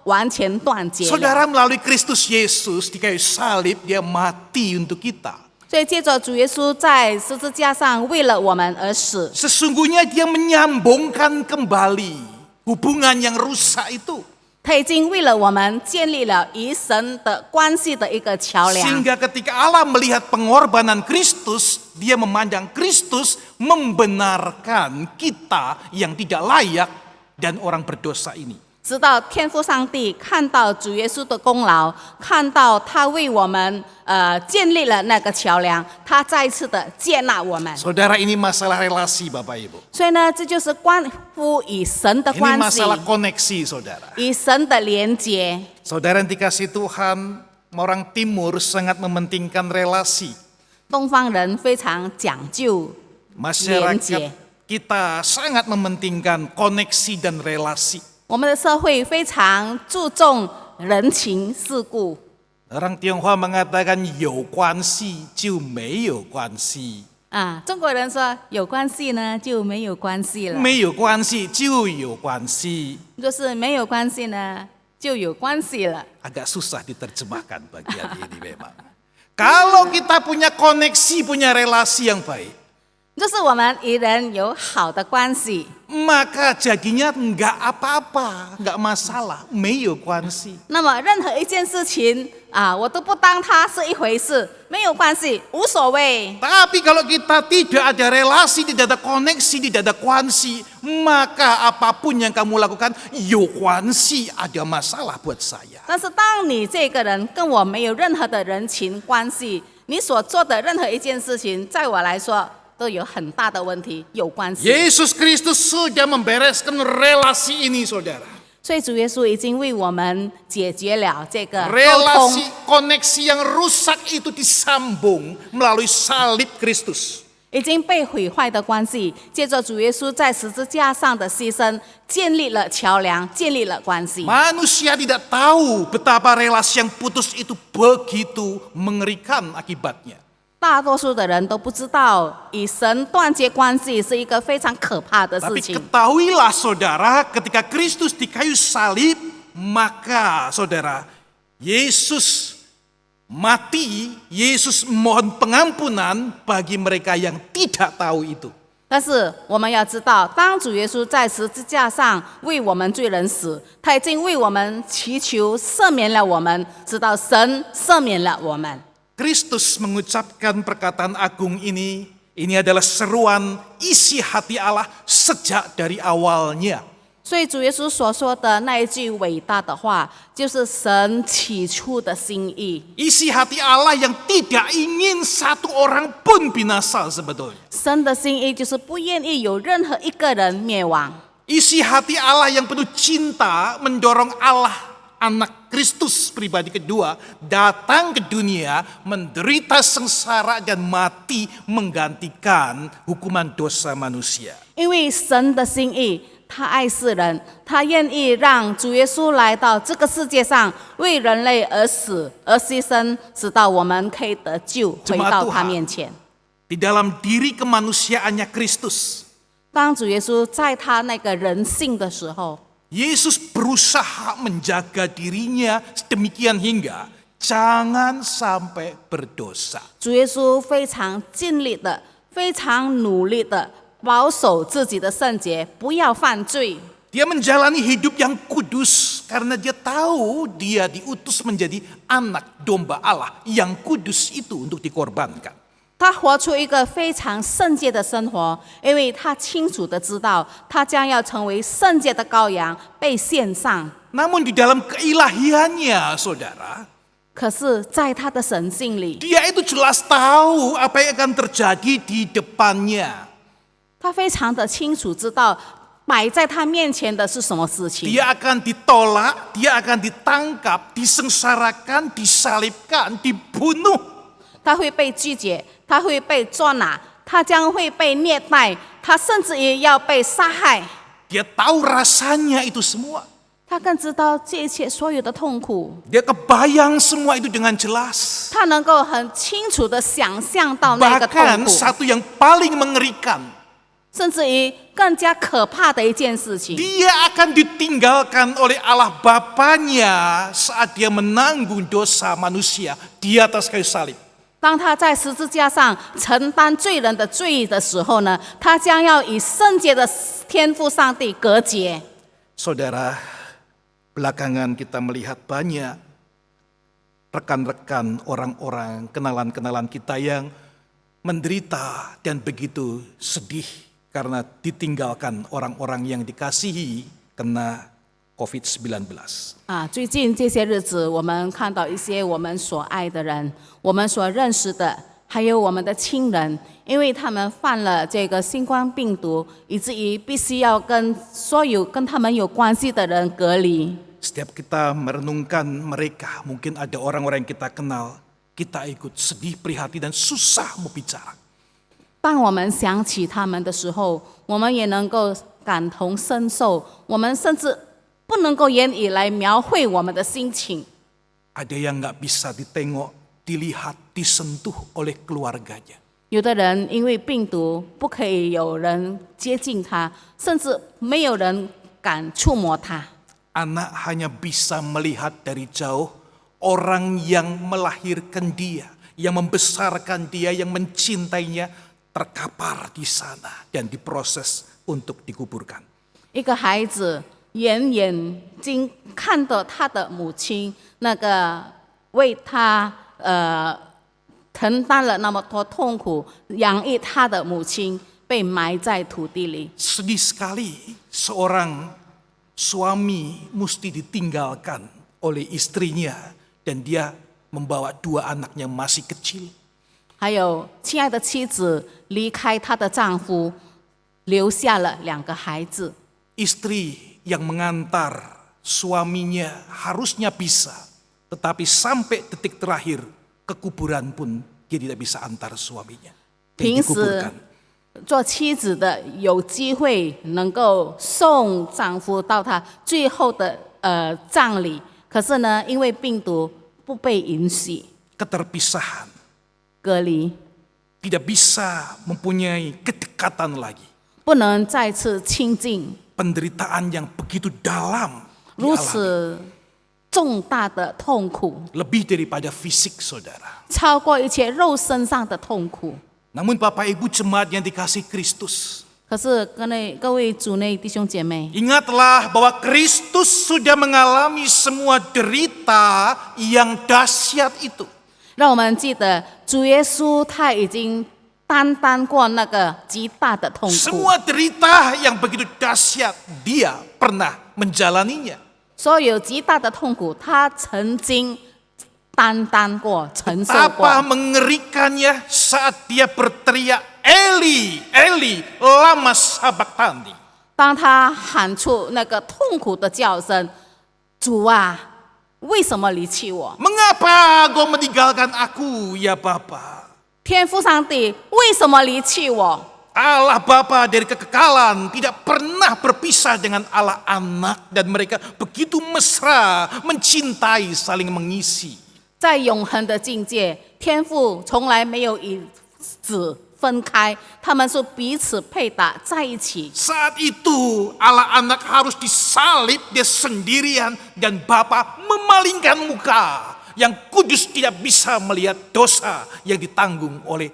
完全断绝了。 Saudara, melalui Kristus Yesus di kayu salib, dia mati untuk kita. 所以借着主耶稣在十字架上为了我们而死， Sesungguhnya dia menyambungkan kembali hubungan yang rusak itu. 他已经为了我们建立了与神的关系的一个桥梁。 Sehingga ketika Allah melihat pengorbanan Kristus, dia memandang Kristus membenarkan kita yang tidak layak dan orang berdosa ini. 直到天父上帝看到主耶稣的功劳，看到他为我们建立了那个桥梁，他再一次的接纳我们。 Saudara, ini masalah relasi Bapak Ibu. 所以呢，这就是关乎与神的 Ini 关系， masalah koneksi, saudara. 与神的连结。 Saudara yang dikasih Tuhan, orang timur sangat mementingkan relasi. 东方人非常讲究连 Masyarakat 结， kita sangat mementingkan koneksi dan relasi. 我们的社会非常注重人情世故。 Orang Tionghoa mengatakan 有关系就没有关系，中国人说有关系呢就没有关系了，没有关系就有关系。就是没有关系呢就有关系了。 Agak susah diterjemahkan bagian ini memang. Kalau kita punya koneksi, punya relasi yang baik, 就是我们与人有好的关系， maka jadinya nggak apa-apa, nggak masalah, 没有关系。那么任何一件事情我都不当它是一回事，没有关系，无所谓。 Tapi kalau kita tidak ada relasi, tidak ada koneksi, tidak ada kuansi, maka apapun yang kamu lakukan, 有关系 ada masalah buat saya. 但是当你这个人跟我没有任何的人情关系，你所做的任何一件事情，在我来说都有很大的问题，有关系。 Yesus Kristus sudah membereskan relasi ini, saudara. 所以主耶稣已经为我们解决了这个沟 Relasi 通， koneksi yang rusak itu disambung melalui salib Kristus. 已经被毁坏的关系，借着主耶稣在十字架上的牺牲，建立了桥梁，建立了关系。 Manusia tidak tahu betapa relasi yang putus itu begitu mengerikan akibatnya. 大多数的人都不知道，与神断绝关系是一个非常可怕的事 Tapi 情。 ketahuilah saudara, ketika Kristus di kayu salib, maka saudara, Yesus mati, Yesus mohon pengampunan bagi mereka yang tidak tahu itu. 但是我们要知道，当主耶稣在十字架上为我们罪人死，他已经为我们祈求赦免了我们，直到神赦免了我们。 Kristus mengucapkan perkataan agung ini adalah seruan isi hati Allah sejak dari awalnya. 所以主耶稣所说的那一句伟大的话，就是神起初的心意。 Isi hati Allah yang tidak ingin satu orang pun binasa sebetulnya. 神的心意就是不愿意有任何一个人灭亡。 Isi hati Allah yang penuh cinta mendorong Allah Anak Kristus pribadi kedua datang ke dunia, menderita sengsara dan mati menggantikan hukuman dosa manusia. 因为神的心意，他爱世人，他愿意让主耶稣来到这个世界上，为人类而死而牺牲，直到我们可以得救，回到他面前。 Di dalam diri kemanusiaannya Kristus, 当主耶稣在他那个人性的时候， Yesus berusaha menjaga dirinya sedemikian hingga jangan sampai berdosa. 主耶稣非常尽力的、非常努力的保守自己的圣洁，不要犯罪。 Dia menjalani hidup yang kudus karena dia tahu dia diutus menjadi anak domba Allah yang kudus itu untuk dikorbankan. 他活出一个非常圣洁的生活，因为他清楚的知道，他将要成为圣洁的羔羊，被献上。 Namun di dalam keilahiannya, saudara, 可是，在他的神性里， dia itu jelas tahu apa yang akan terjadi di depannya. 他非常的清楚知道摆在他面前的是什么事情？ Dia akan ditolak, dia akan ditangkap, disengsarakan, disalibkan, dibunuh. 他会被拒绝，他会被捉拿，他将会被虐待，他甚至也要被杀害。 Dia tahu rasanya itu semua. 他更知道这一切所有的痛苦， Dia kebayang semua itu dengan jelas. 他能够很清楚的想象到那个痛 Bahkan 苦， satu yang paling mengerikan, 甚至于更加可怕的一件事情， dia akan ditinggalkan oleh Allah Bapanya saat dia menanggung dosa manusia di atas kayu salib. 当他在十字架上承担罪人的罪的时候呢，他将要与圣洁的天父上帝隔绝。 Saudara, belakangan kita melihat banyak rekan-rekan orang-orang, kenalan-kenalan kita yang menderita dan begitu sedih karena ditinggalkan orang-orang yang dikasihi kena COVID-19. 最近这些日子，我们看到一些我们所爱的人，我们所认识的，还有我们的亲人，因为他们犯了这个新冠病毒，以至于必须要跟所有跟他们有关系的人隔离。 Setiap kita merenungkan mereka, mungkin ada orang-orang yang kita kenal, kita ikut sedih, prihatin, dan susah mau bicara. 当我们想起他们的时候，我们也能够感同身受，我们甚至不能够言语来描绘我们的心情。 Ada yang nggak bisa ditengok, dilihat, disentuh oleh keluarganya. 有的人因为病毒不可以有人接近他，甚至没有人敢触摸他。 Anak hanya bisa melihat dari jauh orang yang melahirkan dia, yang membesarkan dia, yang mencintainya, terkapar di sana dan diproses untuk dikuburkan. 一个孩子眼睛看到他的母亲，那个为他承担了那么多痛苦，养育他的母亲被埋在土地里。 Sedih sekali seorang suami mesti ditinggalkan oleh istrinya dan dia membawa 2 anaknya masih kecil. 还有亲爱的妻子离开她的丈夫，留下了2个孩子。 Istri yang mengantar suaminya harusnya bisa, tetapi sampai detik terakhir ke kuburan pun dia tidak bisa antar suaminya. Dan 平时 dikuburkan. 做妻子的有机会能够送丈夫到他最后的葬礼，可是呢，因为病毒不被允许 Keterpisahan, 隔离， tidak bisa mempunyai kedekatan lagi. 不能再次亲近， Penderitaan yang begitu dalam 如 dialami. 此重大的痛苦， Lebih daripada fisik, saudara. 超过一切肉身上的痛苦。 Namun Bapak Ibu jemaat yang dikasih Kristus, 可是各位主内弟兄姐妹， ingatlah bahwa Kristus sudah mengalami semua derita yang dahsyat itu. 让我们记得主耶稣他已经担当过那个极大的痛苦， Semua derita yang begitu dahsyat, dia pernah menjalaninya. 所有极大的痛苦，他曾经担当过、承受 Betapa 过。 mengerikannya saat dia berteriak, Eli, Eli, lama sabachthani. 当他喊出那个痛苦的叫声：“主啊，为什么离弃我？ Mengapa kau meninggalkan aku, ya Bapa? 天父上帝，为什么离弃我？” Allah Bapa dari kekekalan tidak pernah berpisah dengan Allah Anak dan mereka begitu mesra, mencintai, saling mengisi. 在永恒的境界，天父从来没有与子分开，他们是彼此配搭在一起。 Saat itu Allah Anak harus disalib dia sendirian dan Bapa memalingkan muka. Yang kudus tidak bisa melihat dosa yang ditanggung oleh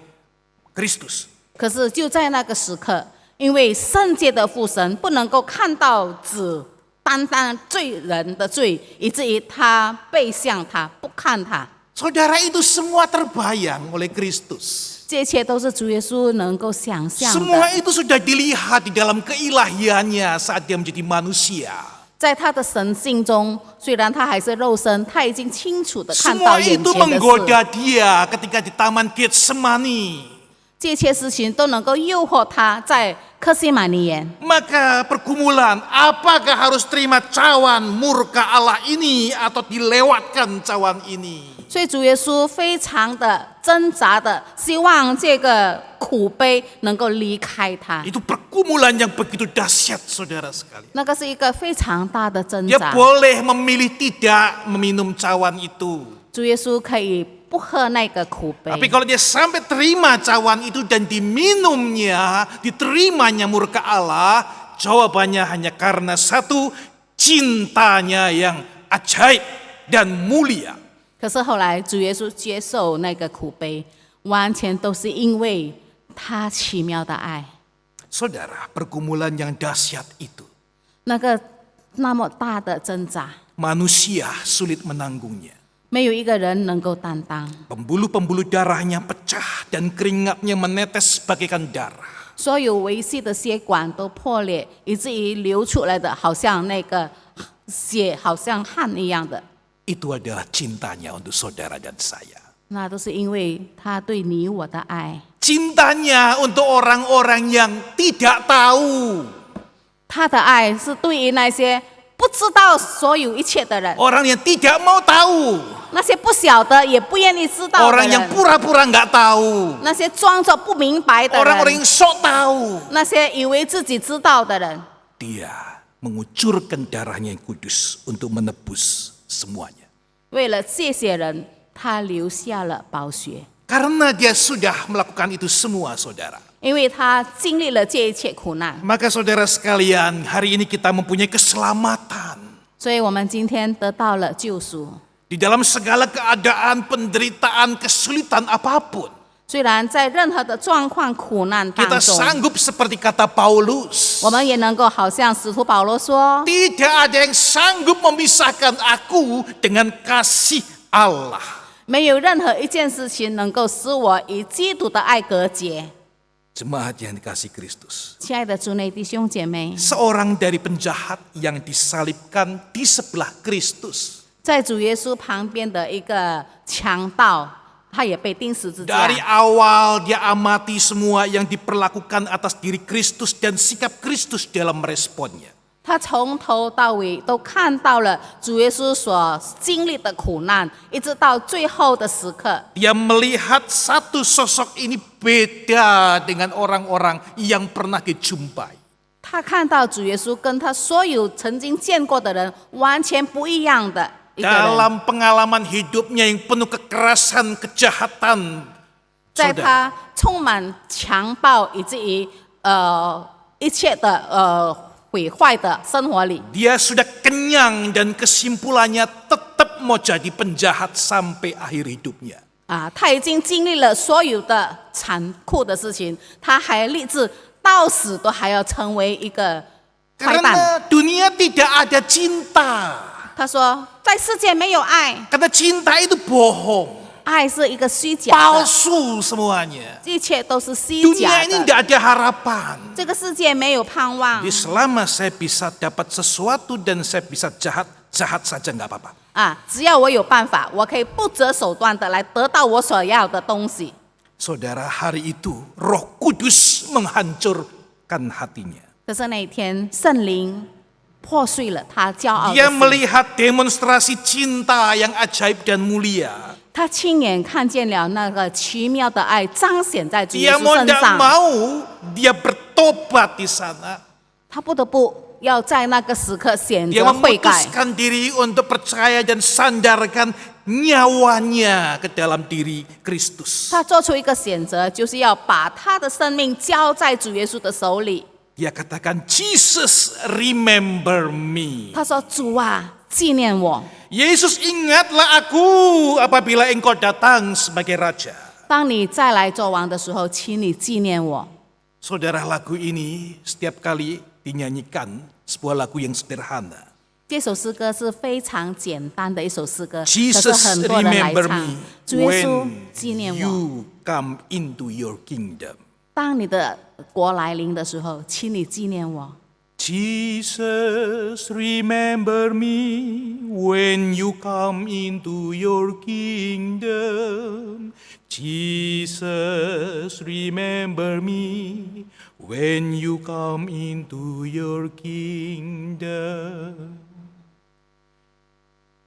Kristus. 可是就在那个时刻，因为圣洁的父神不能够看到子担当罪人的罪，以至于他背向他，不看他。 Saudara, itu semua terbayang oleh Kristus. 这一切都是主耶稣能够想象 Semua 的， itu sudah dilihat di dalam keilahiannya saat dia menjadi manusia. 在他的神性中，虽然他还是肉身，他已经清楚的看到 Semua 眼 itu 前的 menggoda 事。 dia ketika di Taman Getsemani. 这一切事情都能够诱惑他在客西马尼园。 Maka pergumulan, apakah harus terima cawan murka Allah ini atau dilewatkan cawan ini? 所以主耶稣非常的挣扎的，希望这个苦杯能够离开他。 Itu pergumulan yang begitu dahsyat, saudara sekalian. 那个是一个非常大的挣 Dia 扎。 boleh memilih tidak meminum cawan itu. 主耶稣可以不喝那个苦杯， Tapi kalau dia sampai terima cawan itu dan diminumnya, diterimanya murka Allah, jawabannya hanya karena satu, cintanya yang ajaib dan mulia. 可是后来主耶稣接受那个苦杯，完全都是因为他奇妙的爱。 Saudara, pergumulan yang dahsyat itu, 那个那么大的挣扎， manusia sulit menanggungnya. 没有一个人能够担当。 Pembuluh-pembuluh darahnya pecah dan keringatnya menetes bagaikan darah. 所有维系的血管都破裂，以至于流出来的好像那个血，好像汗一样的。 Itu adalah cintanya untuk saudara dan saya. 那都是因为他对你我的爱， Cintanya untuk orang-orang yang tidak tahu. 他的爱是对于那些不知道所有一切的人， Orang yang tidak mau tahu. 那些不晓得也不愿意知道的 Orang yang 人， pura-pura nggak tahu. 那些装作不明白的 Orang-orang 人， yang sok tahu. 那些以为自己知道的人， Dia mengucurkan darahnya yang kudus untuk menebus semuanya. 为了这些人，他留下了宝血， Karena dia sudah melakukan itu semua, saudara. 因为他经历了这一切苦难， Maka saudara sekalian, hari ini kita mempunyai keselamatan. 所以我们今天得到了救赎。 Di dalam segala keadaan, penderitaan, kesulitan apapun. 虽然在任何的状况苦难当 Kita 中， sanggup seperti kata Paulus. 我们也能够好像使徒保罗说， Tidak ada yang sanggup memisahkan aku dengan kasih Allah. 没有任何一件事情能够使我与基督的爱隔绝。 Jemaat yang dikasih Kristus. 亲爱的主内弟兄姐妹， Seorang dari penjahat yang disalibkan di sebelah Kristus. 在主耶稣旁边的一个强盗，他也被钉十字架。 Dari awal dia amati semua yang diperlakukan atas diri Kristus dan sikap Kristus dalam meresponnya. 他从头到尾都看到了主耶稣所经历的苦难，一直到最后的时刻， Dia melihat satu sosok ini beda dengan orang-orang yang pernah dijumpai. 他看到主耶稣跟他所有曾经见过的人完全不一样的一个人。 Dalam pengalaman hidupnya yang penuh kekerasan, kejahatan, 在 saudara, 他充满强暴以至于一切的毁坏的生活里， dia sudah kenyang dan kesimpulannya tetap mau jadi penjahat sampai akhir hidupnya. 他已经经历了所有的残酷的事情，他还立志到死都还要成为一个坏蛋。 Karena dunia tidak ada cinta. 他说，在世界没有爱， Karena cinta itu bohong, 爱是一个虚假的， palsu semuanya. 一切都是虚 Dunia 假 ini 的。 tidak ada harapan. 这个世界没有盼望 Jadi selama saya bisa dapat sesuatu dan saya bisa jahat, jahat saja nggak apa-apa. 只要我有办法，我可以不择手段的来得到我所要的东西。 Saudara, hari itu Roh Kudus menghancurkan hatinya. 可是那一天，圣灵破碎了他骄傲的 Dia 心， melihat demonstrasi cinta yang ajaib dan mulia. 他亲眼看见了那个奇妙的爱彰显在主耶 Dia 稣 mau 身 tidak 上， mau, dia bertobat di sana. 他不得不要在那个时刻选 Dia 择悔改。 memutuskan diri untuk percaya dan sandarkan nyawanya ke dalam diri Kristus. 他做出一个选择，就是要把他的生命交在主耶稣的手里。 Dia katakan, Jesus remember me. 他说：“主啊，纪念我。 Yesus, ingatlah aku apabila engkau datang sebagai raja. 当你再来做王的时候，请你纪念我。” Saudara, lagu ini setiap kali dinyanyikan sebuah lagu yang sederhana. 这首诗歌是非常简单的一首诗歌，可是 Jesus 很多人来 remember 唱 me。 主耶稣 when 纪念我， you come into your kingdom. 当你的国来临的时候，请你纪念我。 Jesus remember me when you come into your kingdom. Jesus, remember me when you come into your kingdom.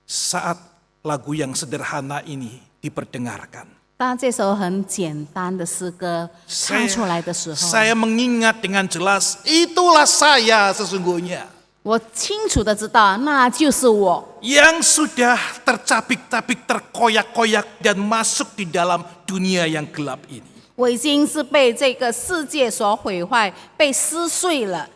Saat lagu yang sederhana ini diperdengarkan, 当这首很简单的诗歌唱出来的时候， saya mengingat dengan jelas, itulah saya sesungguhnya 我清楚的知道，那就是我， yang sudah tercabik-cabik, terkoyak-koyak dan masuk di dalam dunia yang gelap ini. 我已经是被这个世界所毁坏，被撕碎了，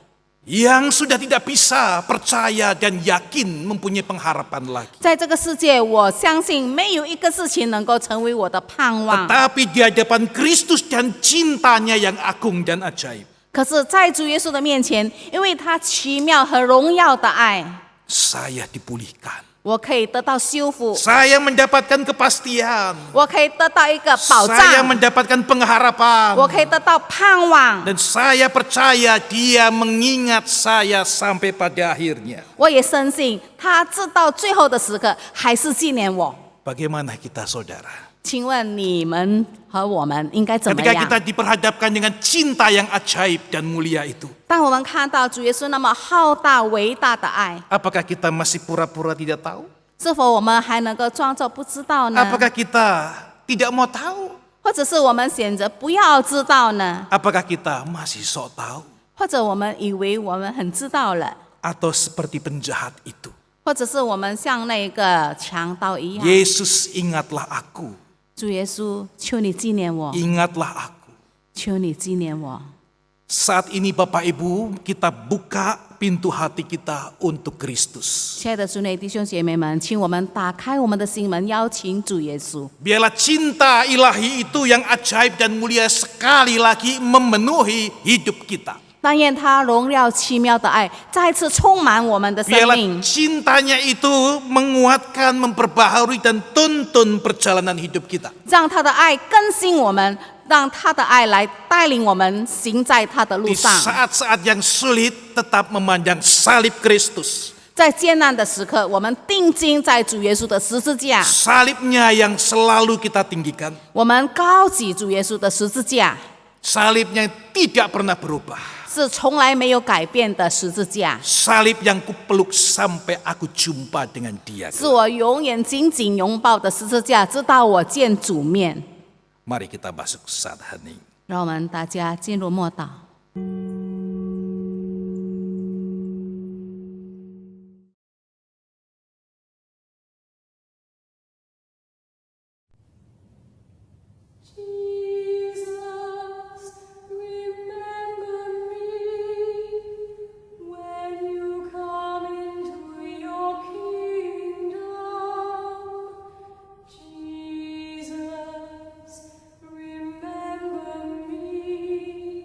Yang sudah tidak bisa percaya dan yakin mempunyai pengharapan lagi. 在这个世界，我相信没有一个事情能够成为我的盼望。 Tetapi di hadapan Kristus dan cintanya yang agung dan ajaib, 可是，在主耶稣的面前，因为他奇妙和荣耀的爱， saya dipulihkan. 我可以得到修复， Saya mendapatkan kepastian. 我可以得到一个保 Saya 障， mendapatkan pengharapan. 我可以得到盼望。 Dan saya percaya dia mengingat saya sampai pada akhirnya. 我也深信，他直到最后的时刻还是纪念我。 Bagaimana kita saudara? 请问你们和我们应该怎么 Ketika 样？ kita diperhadapkan dengan cinta yang ajaib dan mulia itu, 当我们看到主耶稣那么浩大伟大的爱， apakah kita masih pura-pura tidak tahu? 是否我们还能够装作不知道呢？ Apakah kita tidak mau tahu? 或者是我们选择不要知道呢？ Apakah kita masih sok tahu? 或者我们以为我们很知道了？ Atau seperti penjahat itu? 或者是我们像那个强盗一样？ Yesus, ingatlah aku. 主耶稣，求你纪念我， Ingatlah aku. 求你纪念我。 Saat ini Bapak Ibu, kita buka pintu hati kita untuk Kristus. 亲爱的主内弟兄姐妹们，请我们打开我们的心门，邀请主耶稣。 Biarlah cinta ilahi itu yang ajaib dan mulia sekali lagi memenuhi hidup kita. 但愿他荣耀奇妙的爱再次充满我们的生 Biarlah 命， cintanya itu menguatkan, memperbaharui dan tuntun perjalanan hidup kita. 让他的爱更新我们，让他的爱来带领我们行在他的路 Di 上。 saat-saat yang sulit tetap memandang salib Kristus. 在艰难的时刻，我们定睛在主耶稣的十字架， Salibnya yang selalu kita tinggikan. 我们高举主耶稣的十字架， Salibnya yang tidak pernah berubah. 是从来没有改变的十字架， Salib yang kupeluk sampai aku jumpa dengan dia. 是我永远紧紧拥抱的十字架，直到我见主面。 Mari kita masuk saat hening. 让我们大家进入默祷。 Jesus, remember me when you come into your kingdom. Jesus, remember me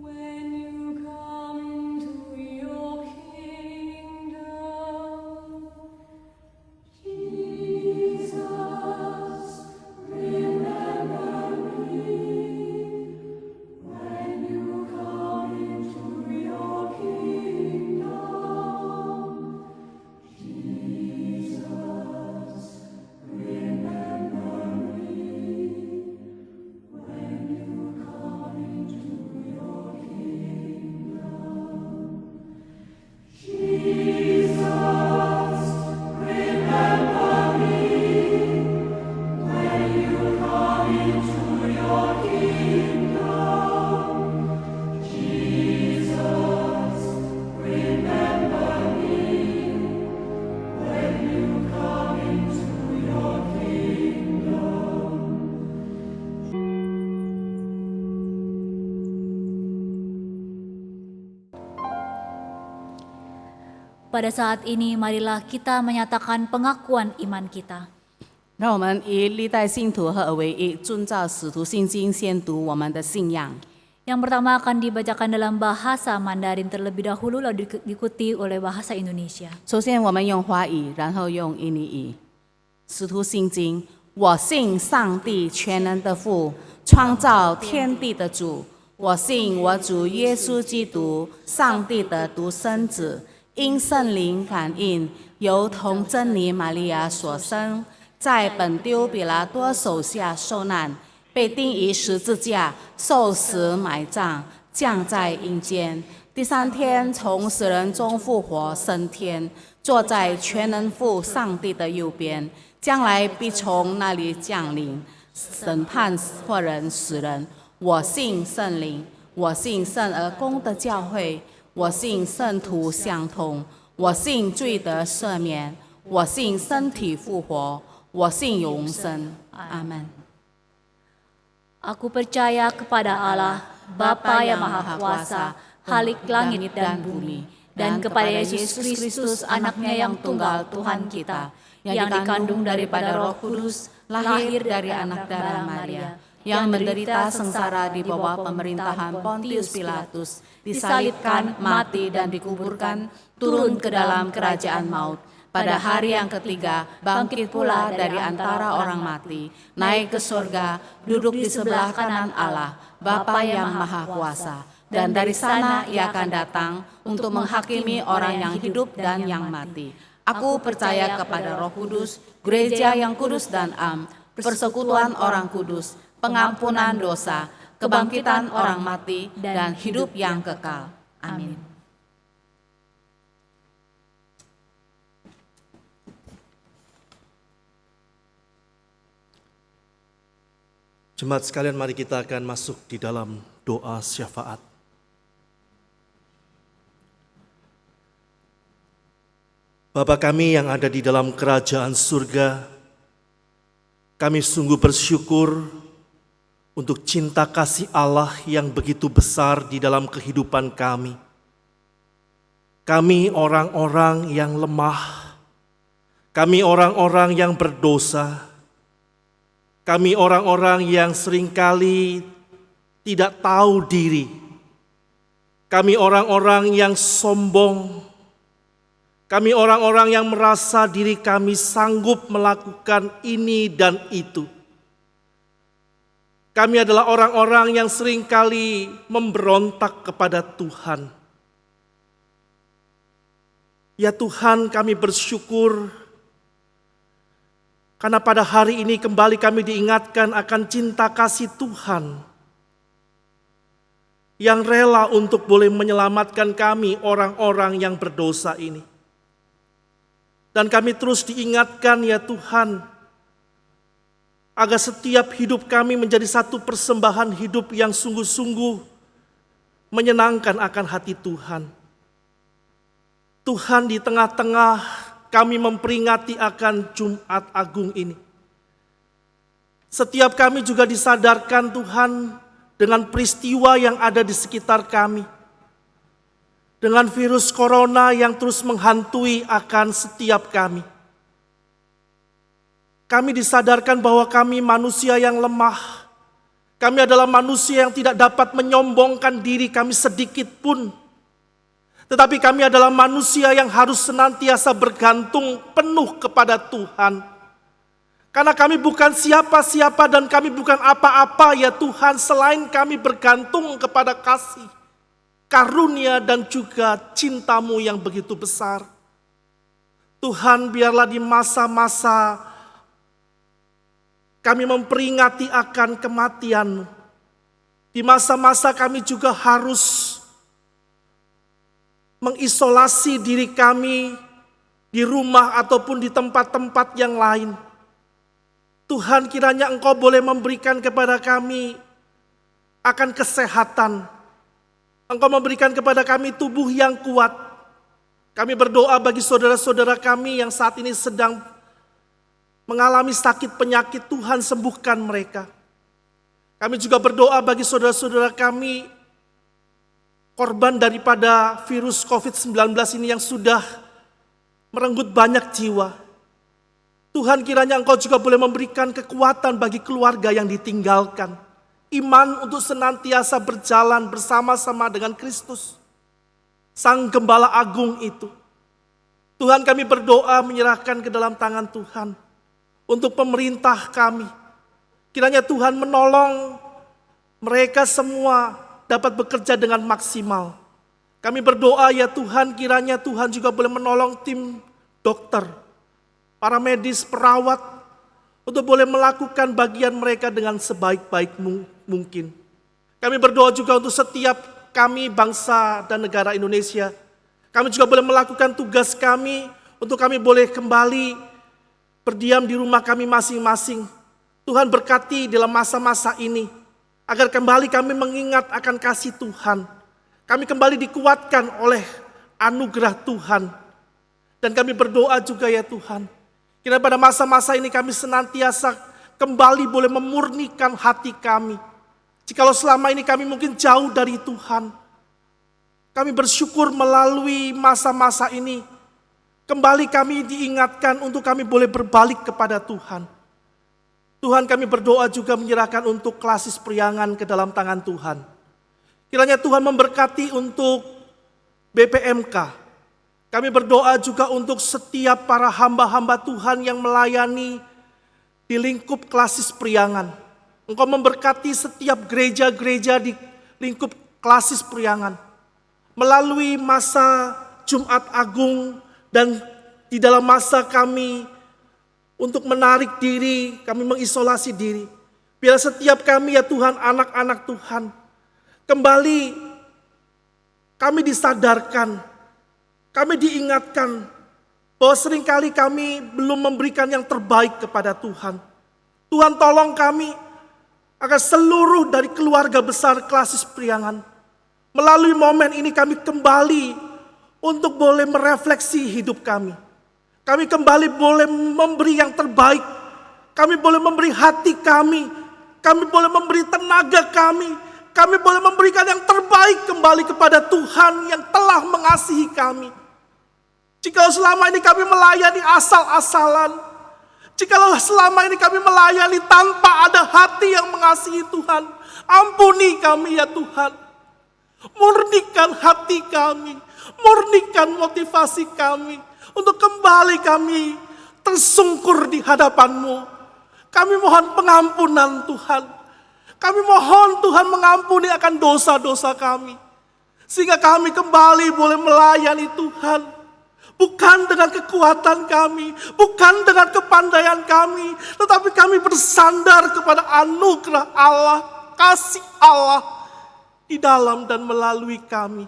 when you come into your kingdom. Jesus, remember me when you come into your kingdom. Jesus, remember me when you come into your kingdom. Jesus, remember me when you come into your kingdom. Jesus, remember me when you come into your kingdom. Pada saat ini marilah kita menyatakan pengakuan iman kita. 让我们以历代信徒合而为一，遵照使徒信经宣读我们的信仰。 Yang pertama akan dibacakan dalam bahasa Mandarin terlebih dahulu lalu diikuti oleh bahasa Indonesia. 首先，我们用华语，然后用印尼语。使徒信经，我信上帝全能的父，创造天地的主。我信我主耶稣基督，上帝的独生子，因圣灵感应，由童真理玛利亚所生，在本丢比拉多手下受难，被钉于十字架，受死埋葬，降在阴间。第3天从死人中复活升天，坐在全能父上帝的右边，将来必从那里降临，审判活人死人。我信圣灵，我信圣而公的教会，我信圣徒相通，我信罪得赦免，我信身体复活，我信永生。阿门。 Aku percaya kepada Allah, Bapa yang Maha Kuasa, Khalik langit dan bumi, dan kepada Yesus Kristus, anaknya yang tunggal Tuhan kita, yang dikandung daripada Roh Kudus, lahir dari anak darah Maria, yang menderita sengsara di bawah pemerintahan Pontius Pilatus, disalibkan, mati dan dikuburkan, turun ke dalam kerajaan maut. Pada hari yang ketiga, bangkit pula dari antara orang mati, naik ke surga, duduk di sebelah kanan Allah, Bapa yang Maha Kuasa. Dan dari sana ia akan datang untuk menghakimi orang yang hidup dan yang mati. Aku percaya kepada Roh Kudus, gereja yang kudus dan am, persekutuan orang kudus, pengampunan dosa, kebangkitan orang mati, dan hidup yang kekal. Amin. Jemaat sekalian, mari kita akan masuk di dalam doa syafaat. Bapa kami yang ada di dalam kerajaan surga, kami sungguh bersyukur untuk cinta kasih Allah yang begitu besar di dalam kehidupan kami. Kami orang-orang yang lemah, kami orang-orang yang berdosa, kami orang-orang yang seringkali tidak tahu diri. Kami orang-orang yang sombong. Kami orang-orang yang merasa diri kami sanggup melakukan ini dan itu. Kami adalah orang-orang yang seringkali memberontak kepada Tuhan. Ya Tuhan, kami bersyukur karena pada hari ini kembali kami diingatkan akan cinta kasih Tuhan yang rela untuk boleh menyelamatkan kami orang-orang yang berdosa ini. Dan kami terus diingatkan ya Tuhan, agar setiap hidup kami menjadi satu persembahan hidup yang sungguh-sungguh menyenangkan akan hati Tuhan. Tuhan, di tengah-tengah kami memperingati akan Jumat Agung ini. Setiap kami juga disadarkan Tuhan dengan peristiwa yang ada di sekitar kami. Dengan virus corona yang terus menghantui akan setiap kami. Kami disadarkan bahwa kami manusia yang lemah. Kami adalah manusia yang tidak dapat menyombongkan diri kami sedikit pun. Tetapi kami adalah manusia yang harus senantiasa bergantung penuh kepada Tuhan. Karena kami bukan siapa-siapa dan kami bukan apa-apa ya Tuhan, selain kami bergantung kepada kasih, karunia dan juga cinta-Mu yang begitu besar. Tuhan, biarlah di masa-masa kami memperingati akan kematian-Mu, di masa-masa kami juga harus mengisolasi diri kami di rumah ataupun di tempat-tempat yang lain. Tuhan, kiranya Engkau boleh memberikan kepada kami akan kesehatan. Engkau memberikan kepada kami tubuh yang kuat. Kami berdoa bagi saudara-saudara kami yang saat ini sedang mengalami sakit penyakit, Tuhan sembuhkan mereka. Kami juga berdoa bagi saudara-saudara kami korban daripada virus COVID-19 ini yang sudah merenggut banyak jiwa. Tuhan, kiranya Engkau juga boleh memberikan kekuatan bagi keluarga yang ditinggalkan. Iman untuk senantiasa berjalan bersama-sama dengan Kristus, Sang Gembala Agung itu. Tuhan, kami berdoa menyerahkan ke dalam tangan Tuhan untuk pemerintah kami. Kiranya Tuhan menolong mereka semua dapat bekerja dengan maksimal. Kami berdoa ya Tuhan, kiranya Tuhan juga boleh menolong tim dokter, para medis, perawat, untuk boleh melakukan bagian mereka dengan sebaik-baik mungkin. Kami berdoa juga untuk setiap kami bangsa dan negara Indonesia. Kami juga boleh melakukan tugas kami untuk kami boleh kembali berdiam di rumah kami masing-masing. Tuhan berkati dalam masa-masa ini, agar kembali kami mengingat akan kasih Tuhan. Kami kembali dikuatkan oleh anugerah Tuhan. Dan kami berdoa juga ya Tuhan, kiranya pada masa-masa ini kami senantiasa kembali boleh memurnikan hati kami. Jikalau selama ini kami mungkin jauh dari Tuhan, kami bersyukur melalui masa-masa ini, kembali kami diingatkan untuk kami boleh berbalik kepada Tuhan. Tuhan, kami berdoa juga menyerahkan untuk klasis priangan ke dalam tangan Tuhan. Kiranya Tuhan memberkati untuk BPMK. Kami berdoa juga untuk setiap para hamba-hamba Tuhan yang melayani di lingkup klasis priangan. Engkau memberkati setiap gereja-gereja di lingkup klasis priangan. Melalui masa Jumat Agung dan di dalam masa kami untuk menarik diri, kami mengisolasi diri. Biar setiap kami ya Tuhan, anak-anak Tuhan, kembali kami disadarkan, kami diingatkan bahwa seringkali kami belum memberikan yang terbaik kepada Tuhan. Tuhan tolong kami agar seluruh dari keluarga besar klasis priangan, melalui momen ini kami kembali untuk boleh merefleksi hidup kami. Kami kembali boleh memberi yang terbaik. Kami boleh memberi hati kami. Kami boleh memberi tenaga kami. Kami boleh memberikan yang terbaik kembali kepada Tuhan yang telah mengasihi kami. Jika selama ini kami melayani asal-asalan, jika selama ini kami melayani tanpa ada hati yang mengasihi Tuhan, ampuni kami ya Tuhan. Murnikan hati kami, murnikan motivasi kami, untuk kembali kami tersungkur di hadapan-Mu. Kami mohon pengampunan Tuhan. Kami mohon Tuhan mengampuni akan dosa-dosa kami. Sehingga kami kembali boleh melayani Tuhan. Bukan dengan kekuatan kami, bukan dengan kepandaian kami, tetapi kami bersandar kepada anugerah Allah, kasih Allah di dalam dan melalui kami.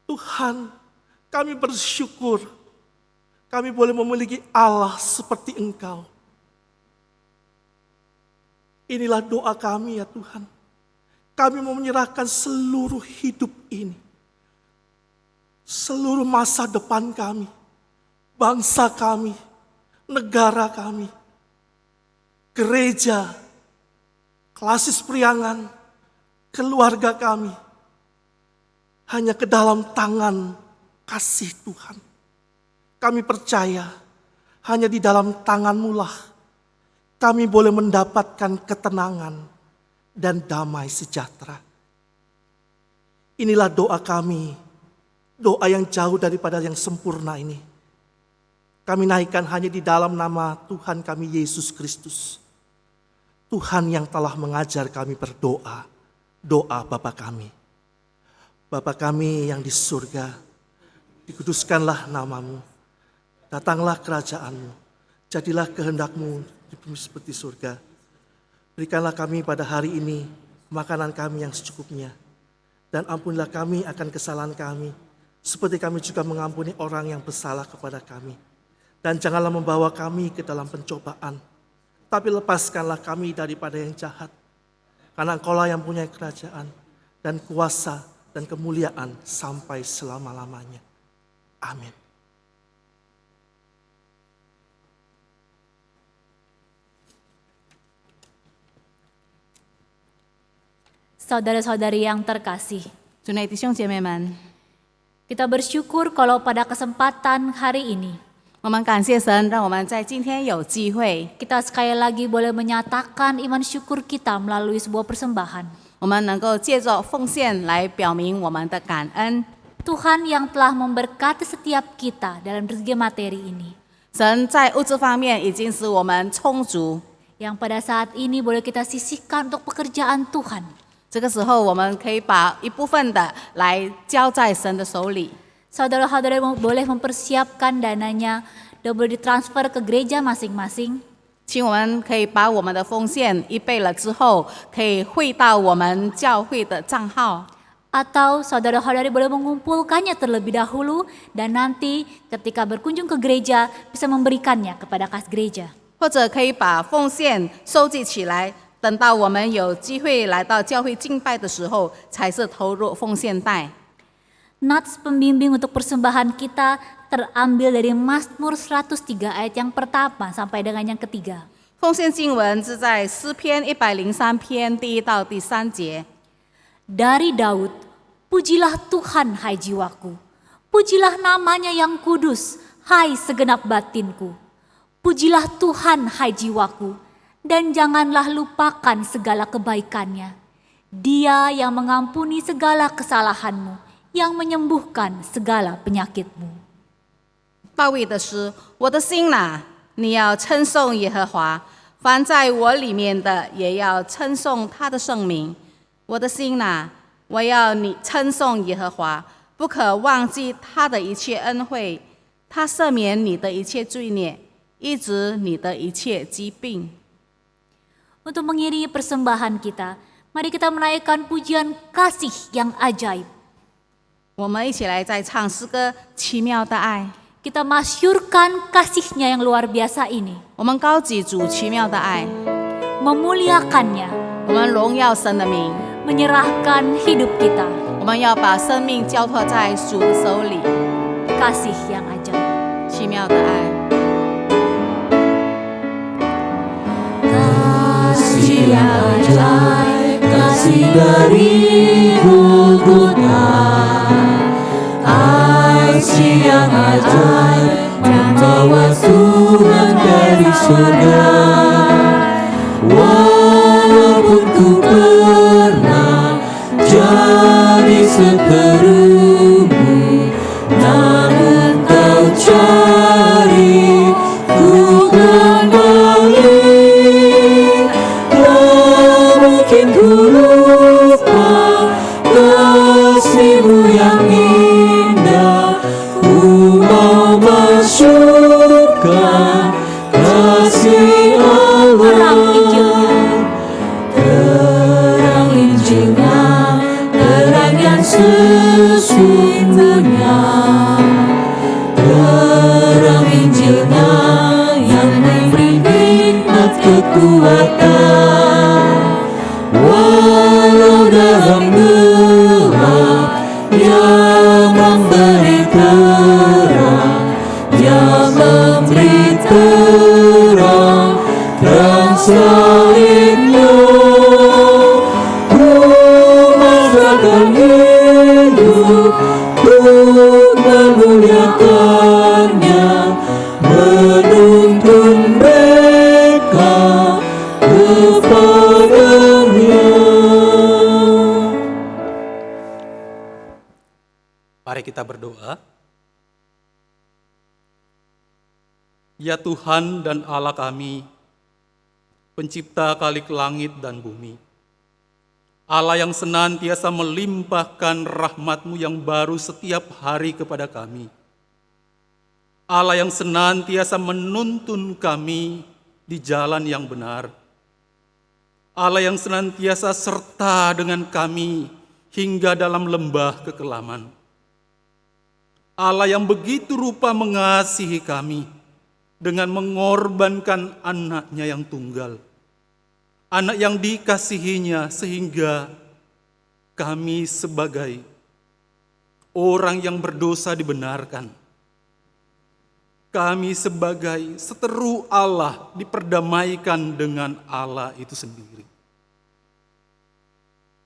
Tuhan, kami bersyukur kami boleh memiliki Allah seperti Engkau. Inilah doa kami ya Tuhan. Kami mau menyerahkan seluruh hidup ini. Seluruh masa depan kami, bangsa kami, negara kami, gereja, klasis priangan, keluarga kami, hanya ke dalam tangan kasih Tuhan. Kami percaya hanya di dalam tangan-Mu lah kami boleh mendapatkan ketenangan dan damai sejahtera. Inilah doa kami. Doa yang jauh daripada yang sempurna ini. Kami naikkan hanya di dalam nama Tuhan kami Yesus Kristus. Tuhan yang telah mengajar kami berdoa. Doa Bapa kami. Bapa kami yang di surga, dikuduskanlah nama-Mu. Datanglah kerajaan-Mu. Jadilah kehendak-Mu di bumi seperti surga. Berikanlah kami pada hari ini makanan kami yang secukupnya. Dan ampunilah kami akan kesalahan kami, seperti kami juga mengampuni orang yang bersalah kepada kami. Dan janganlah membawa kami ke dalam pencobaan, tapi lepaskanlah kami daripada yang jahat. Karena Engkau-lah yang punya kerajaan dan kuasa dan kemuliaan sampai selama-lamanya. Amin. Saudara-saudari yang terkasih, 主内弟兄姐妹们， kita bersyukur kalau pada kesempatan hari ini 我们感谢神，让我们在今天有机会， kita sekali lagi boleh menyatakan iman syukur kita melalui sebuah persembahan. 我们能够借着奉献来表明我们的感恩。 Tuhan yang telah memberkati setiap kita dalam segi materi ini, 神在物质方面已经使我们充足， yang pada saat ini boleh kita sisihkan untuk pekerjaan Tuhan. 这个时候我们可以把一部分的来交在神的手里。 Saudara-saudara boleh mempersiapkan dananya dan boleh ditransfer ke gereja masing-masing. 请我们可以把我们的奉献预备了之后，可以汇到我们教会的账号。 Atau saudara-saudari boleh mengumpulkannya terlebih dahulu dan nanti ketika berkunjung ke gereja bisa memberikannya kepada kas gereja. 或者可以把奉献收集起来，等到我们有机会来到教会敬拜的时候，才是投入奉献袋。 Nats pembimbing untuk persembahan kita terambil dari Mazmur 103 ayat yang pertama sampai dengan yang ketiga. 奉献经文是在诗篇103篇第1到第3节。 Dari Daud, pujilah Tuhan hai jiwaku, pujilah namanya yang kudus, hai segenap batinku. Pujilah Tuhan hai jiwaku, dan janganlah lupakan segala kebaikannya. Dia yang mengampuni segala kesalahanmu, yang menyembuhkan segala penyakitmu. 大卫的诗，我的心哪，你要称颂耶和华，凡在我里面的也要称颂他的圣名。 我的心哪，我要你称颂耶和华，不可忘记他的一切恩惠，他赦免你的一切罪孽，医治你的一切疾病。 Untuk mengiringi persembahan kita, mari kita menaikkan pujian kasih yang ajaib. 我们一起来再唱诗歌《奇妙的爱》。 Kita masyurkan kasihnya yang luar biasa ini. 我们高举主奇妙的爱， Memuliakannya, 我们荣耀神的名， menyerahkan hidup kita. 我们要把生命交托在主的手里。 Kasih yang ajaib. 奇妙的爱。 Kasih yang ajaib, kasih dari Golgota. Kasih yang ajaib, membawa Tuhan dari surga. Walaupun ku pernah jadi seterumu, namun kau cari ku kembali. Tak mungkin ku lupa kasih-Mu yang indah. Ku mau masyurkan kasih Allah. Terang Injilnya, terang yang sesungguhnya. Terang Injilnya yang memberi hikmat kekuatan. Walau dalam gelap yang memberi terang, yang memberi terang, terang salibnya. Ku merasakan hidup untuk memuliakannya, menuntun mereka kepadanya. Mari kita berdoa. Ya Tuhan dan Allah kami, pencipta kalik langit dan bumi, Allah yang senantiasa melimpahkan rahmat-Mu yang baru setiap hari kepada kami, Allah yang senantiasa menuntun kami di jalan yang benar, Allah yang senantiasa serta dengan kami hingga dalam lembah kekelaman, Allah yang begitu rupa mengasihi kami dengan mengorbankan anaknya yang tunggal, anak yang dikasihinya sehingga kami sebagai orang yang berdosa dibenarkan. Kami sebagai seteru Allah diperdamaikan dengan Allah itu sendiri.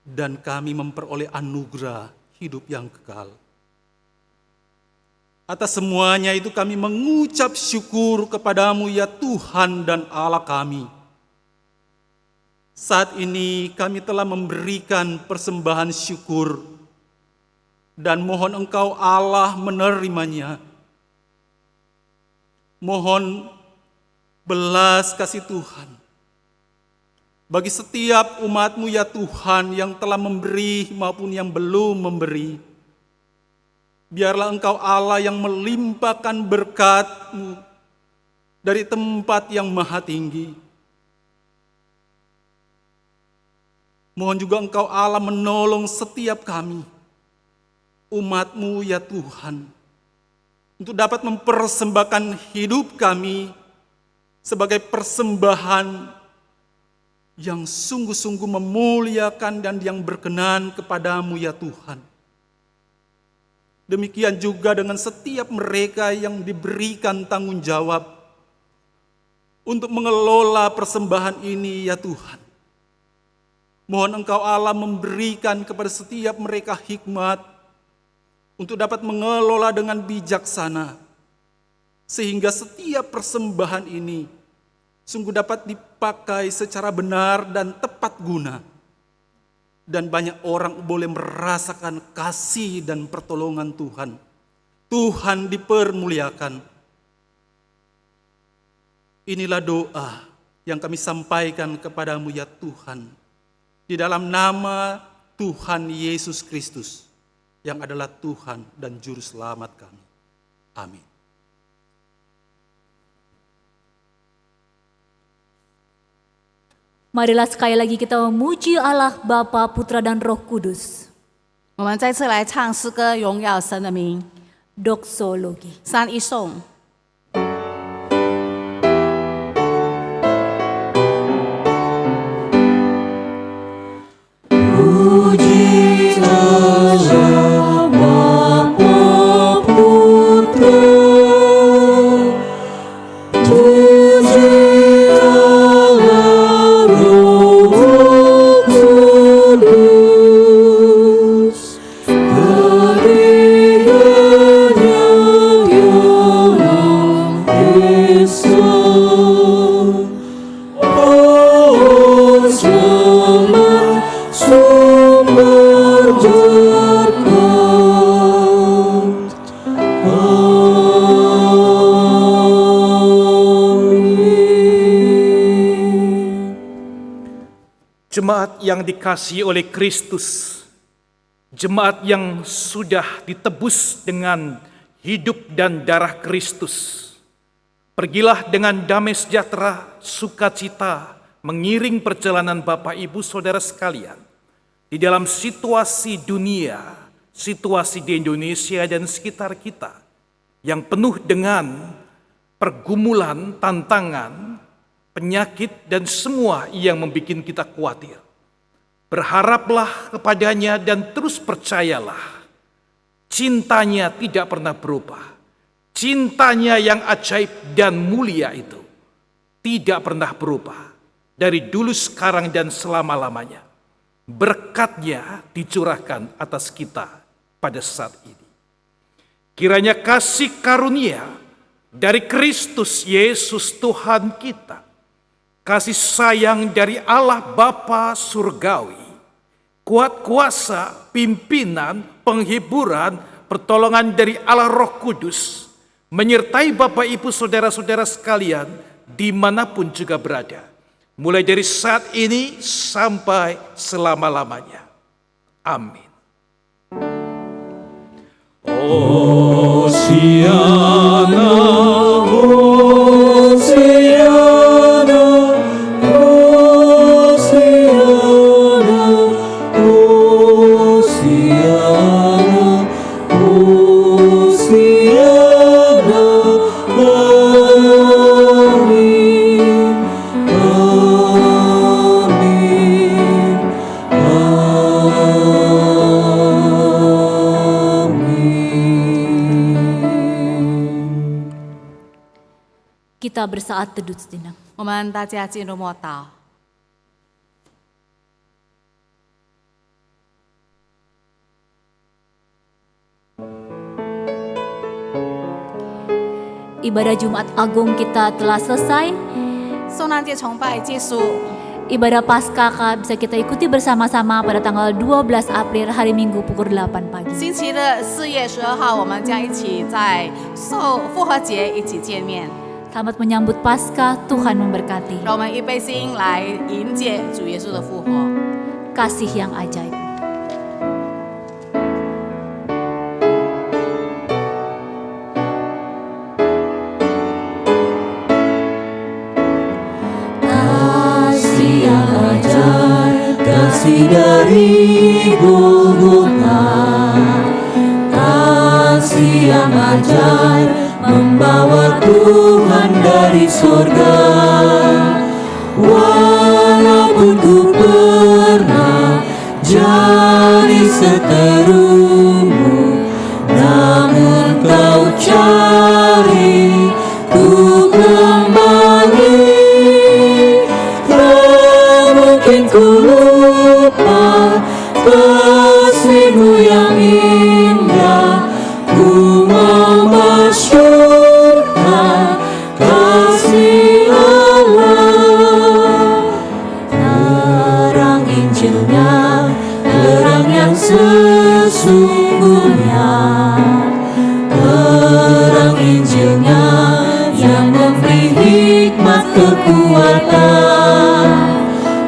Dan kami memperoleh anugerah hidup yang kekal. Atas semuanya itu kami mengucap syukur kepadamu ya Tuhan dan Allah kami. Saat ini kami telah memberikan persembahan syukur dan mohon Engkau Allah menerimanya. Mohon belas kasih Tuhan bagi setiap umat-Mu ya Tuhan yang telah memberi maupun yang belum memberi. Biarlah Engkau Allah yang melimpahkan berkat-Mu dari tempat yang maha tinggi. Mohon juga Engkau Allah menolong setiap kami, umat-Mu ya Tuhan, untuk dapat mempersembahkan hidup kami sebagai persembahan yang sungguh-sungguh memuliakan dan yang berkenan kepadamu ya Tuhan. Demikian juga dengan setiap mereka yang diberikan tanggung jawab untuk mengelola persembahan ini ya Tuhan. Mohon Engkau Allah memberikan kepada setiap mereka hikmat untuk dapat mengelola dengan bijaksana, sehingga setiap persembahan ini sungguh dapat dipakai secara benar dan tepat guna, dan banyak orang boleh merasakan kasih dan pertolongan Tuhan. Tuhan dipermuliakan. Inilah doa yang kami sampaikan kepadamu ya Tuhan, di dalam nama Tuhan Yesus Kristus, yang adalah Tuhan dan Juru Selamat kami. Amin. Marilah sekali lagi kita memuji Allah Bapa, Putra dan Roh Kudus. 我们再次来唱诗歌，荣耀神的名。 Doxologi. 三一颂。 Puji Allah Bapa Putra, puji Allah Roh Kudus, teringat yang Esa. Oh, selamat sumber berkat. Amin. Jemaat yang dikasihi oleh Kristus, jemaat yang sudah ditebus dengan hidup dan darah Kristus, pergilah dengan damai sejahtera, sukacita, mengiring perjalanan Bapak Ibu Saudara sekalian di dalam situasi dunia, situasi di Indonesia dan sekitar kita yang penuh dengan pergumulan, tantangan, penyakit, dan semua yang membuat kita khawatir. Berharaplah kepadanya dan terus percayalah. Cintanya tidak pernah berubah. Cintanya yang ajaib dan mulia itu tidak pernah berubah. Dari dulu, sekarang, dan selama-lamanya. Berkatnya dicurahkan atas kita pada saat ini. Kiranya kasih karunia dari Kristus Yesus Tuhan kita, kasih sayang dari Allah Bapa Surgawi, kuat kuasa, pimpinan, penghiburan, pertolongan dari Allah Roh Kudus, menyertai Bapak Ibu Saudara-saudara sekalian dimanapun juga berada, mulai dari saat ini sampai selama-lamanya. Amin. Hosiana, Hosiana, Hosiana, Hosiana, Hosiana, amin, amin, amin. Kita bersaat teduh sejenak. 我们大家进入默祷。 Ibadah Jumat Agung kita telah selesai. 受难节崇拜结束， Ibadah Paskah bisa kita ikuti bersama-sama pada tanggal 12 April hari Minggu pukul 8 pagi. 星期日4月12号，我们将一起在复活节一起见面。 Selamat menyambut Paskah, Tuhan memberkati. 让我们预备心来迎接主耶稣的复活。 Kasih yang ajaib. kasih dari Golgota, kasih yang ajaib membawa Tuhan dari surga. Walaupun ku pernah jadi seterumu, namun kau cari ku kembali. Tak mungkin ku lupa kasih-Mu yang indah, ku mau masyurkan kasih Allah. Terang Injilnya, terang yang sesungguhnya, terang Injilnya yang memberi hikmat kekuatan.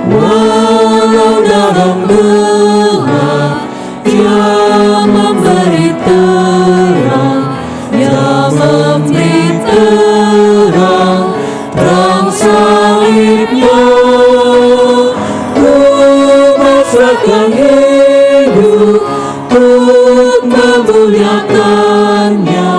Walau dalam gelap, Dia memberi terang, Dia memberi terang, terang salibnya. Ku pasrahkan hidup untuk memuliakannya.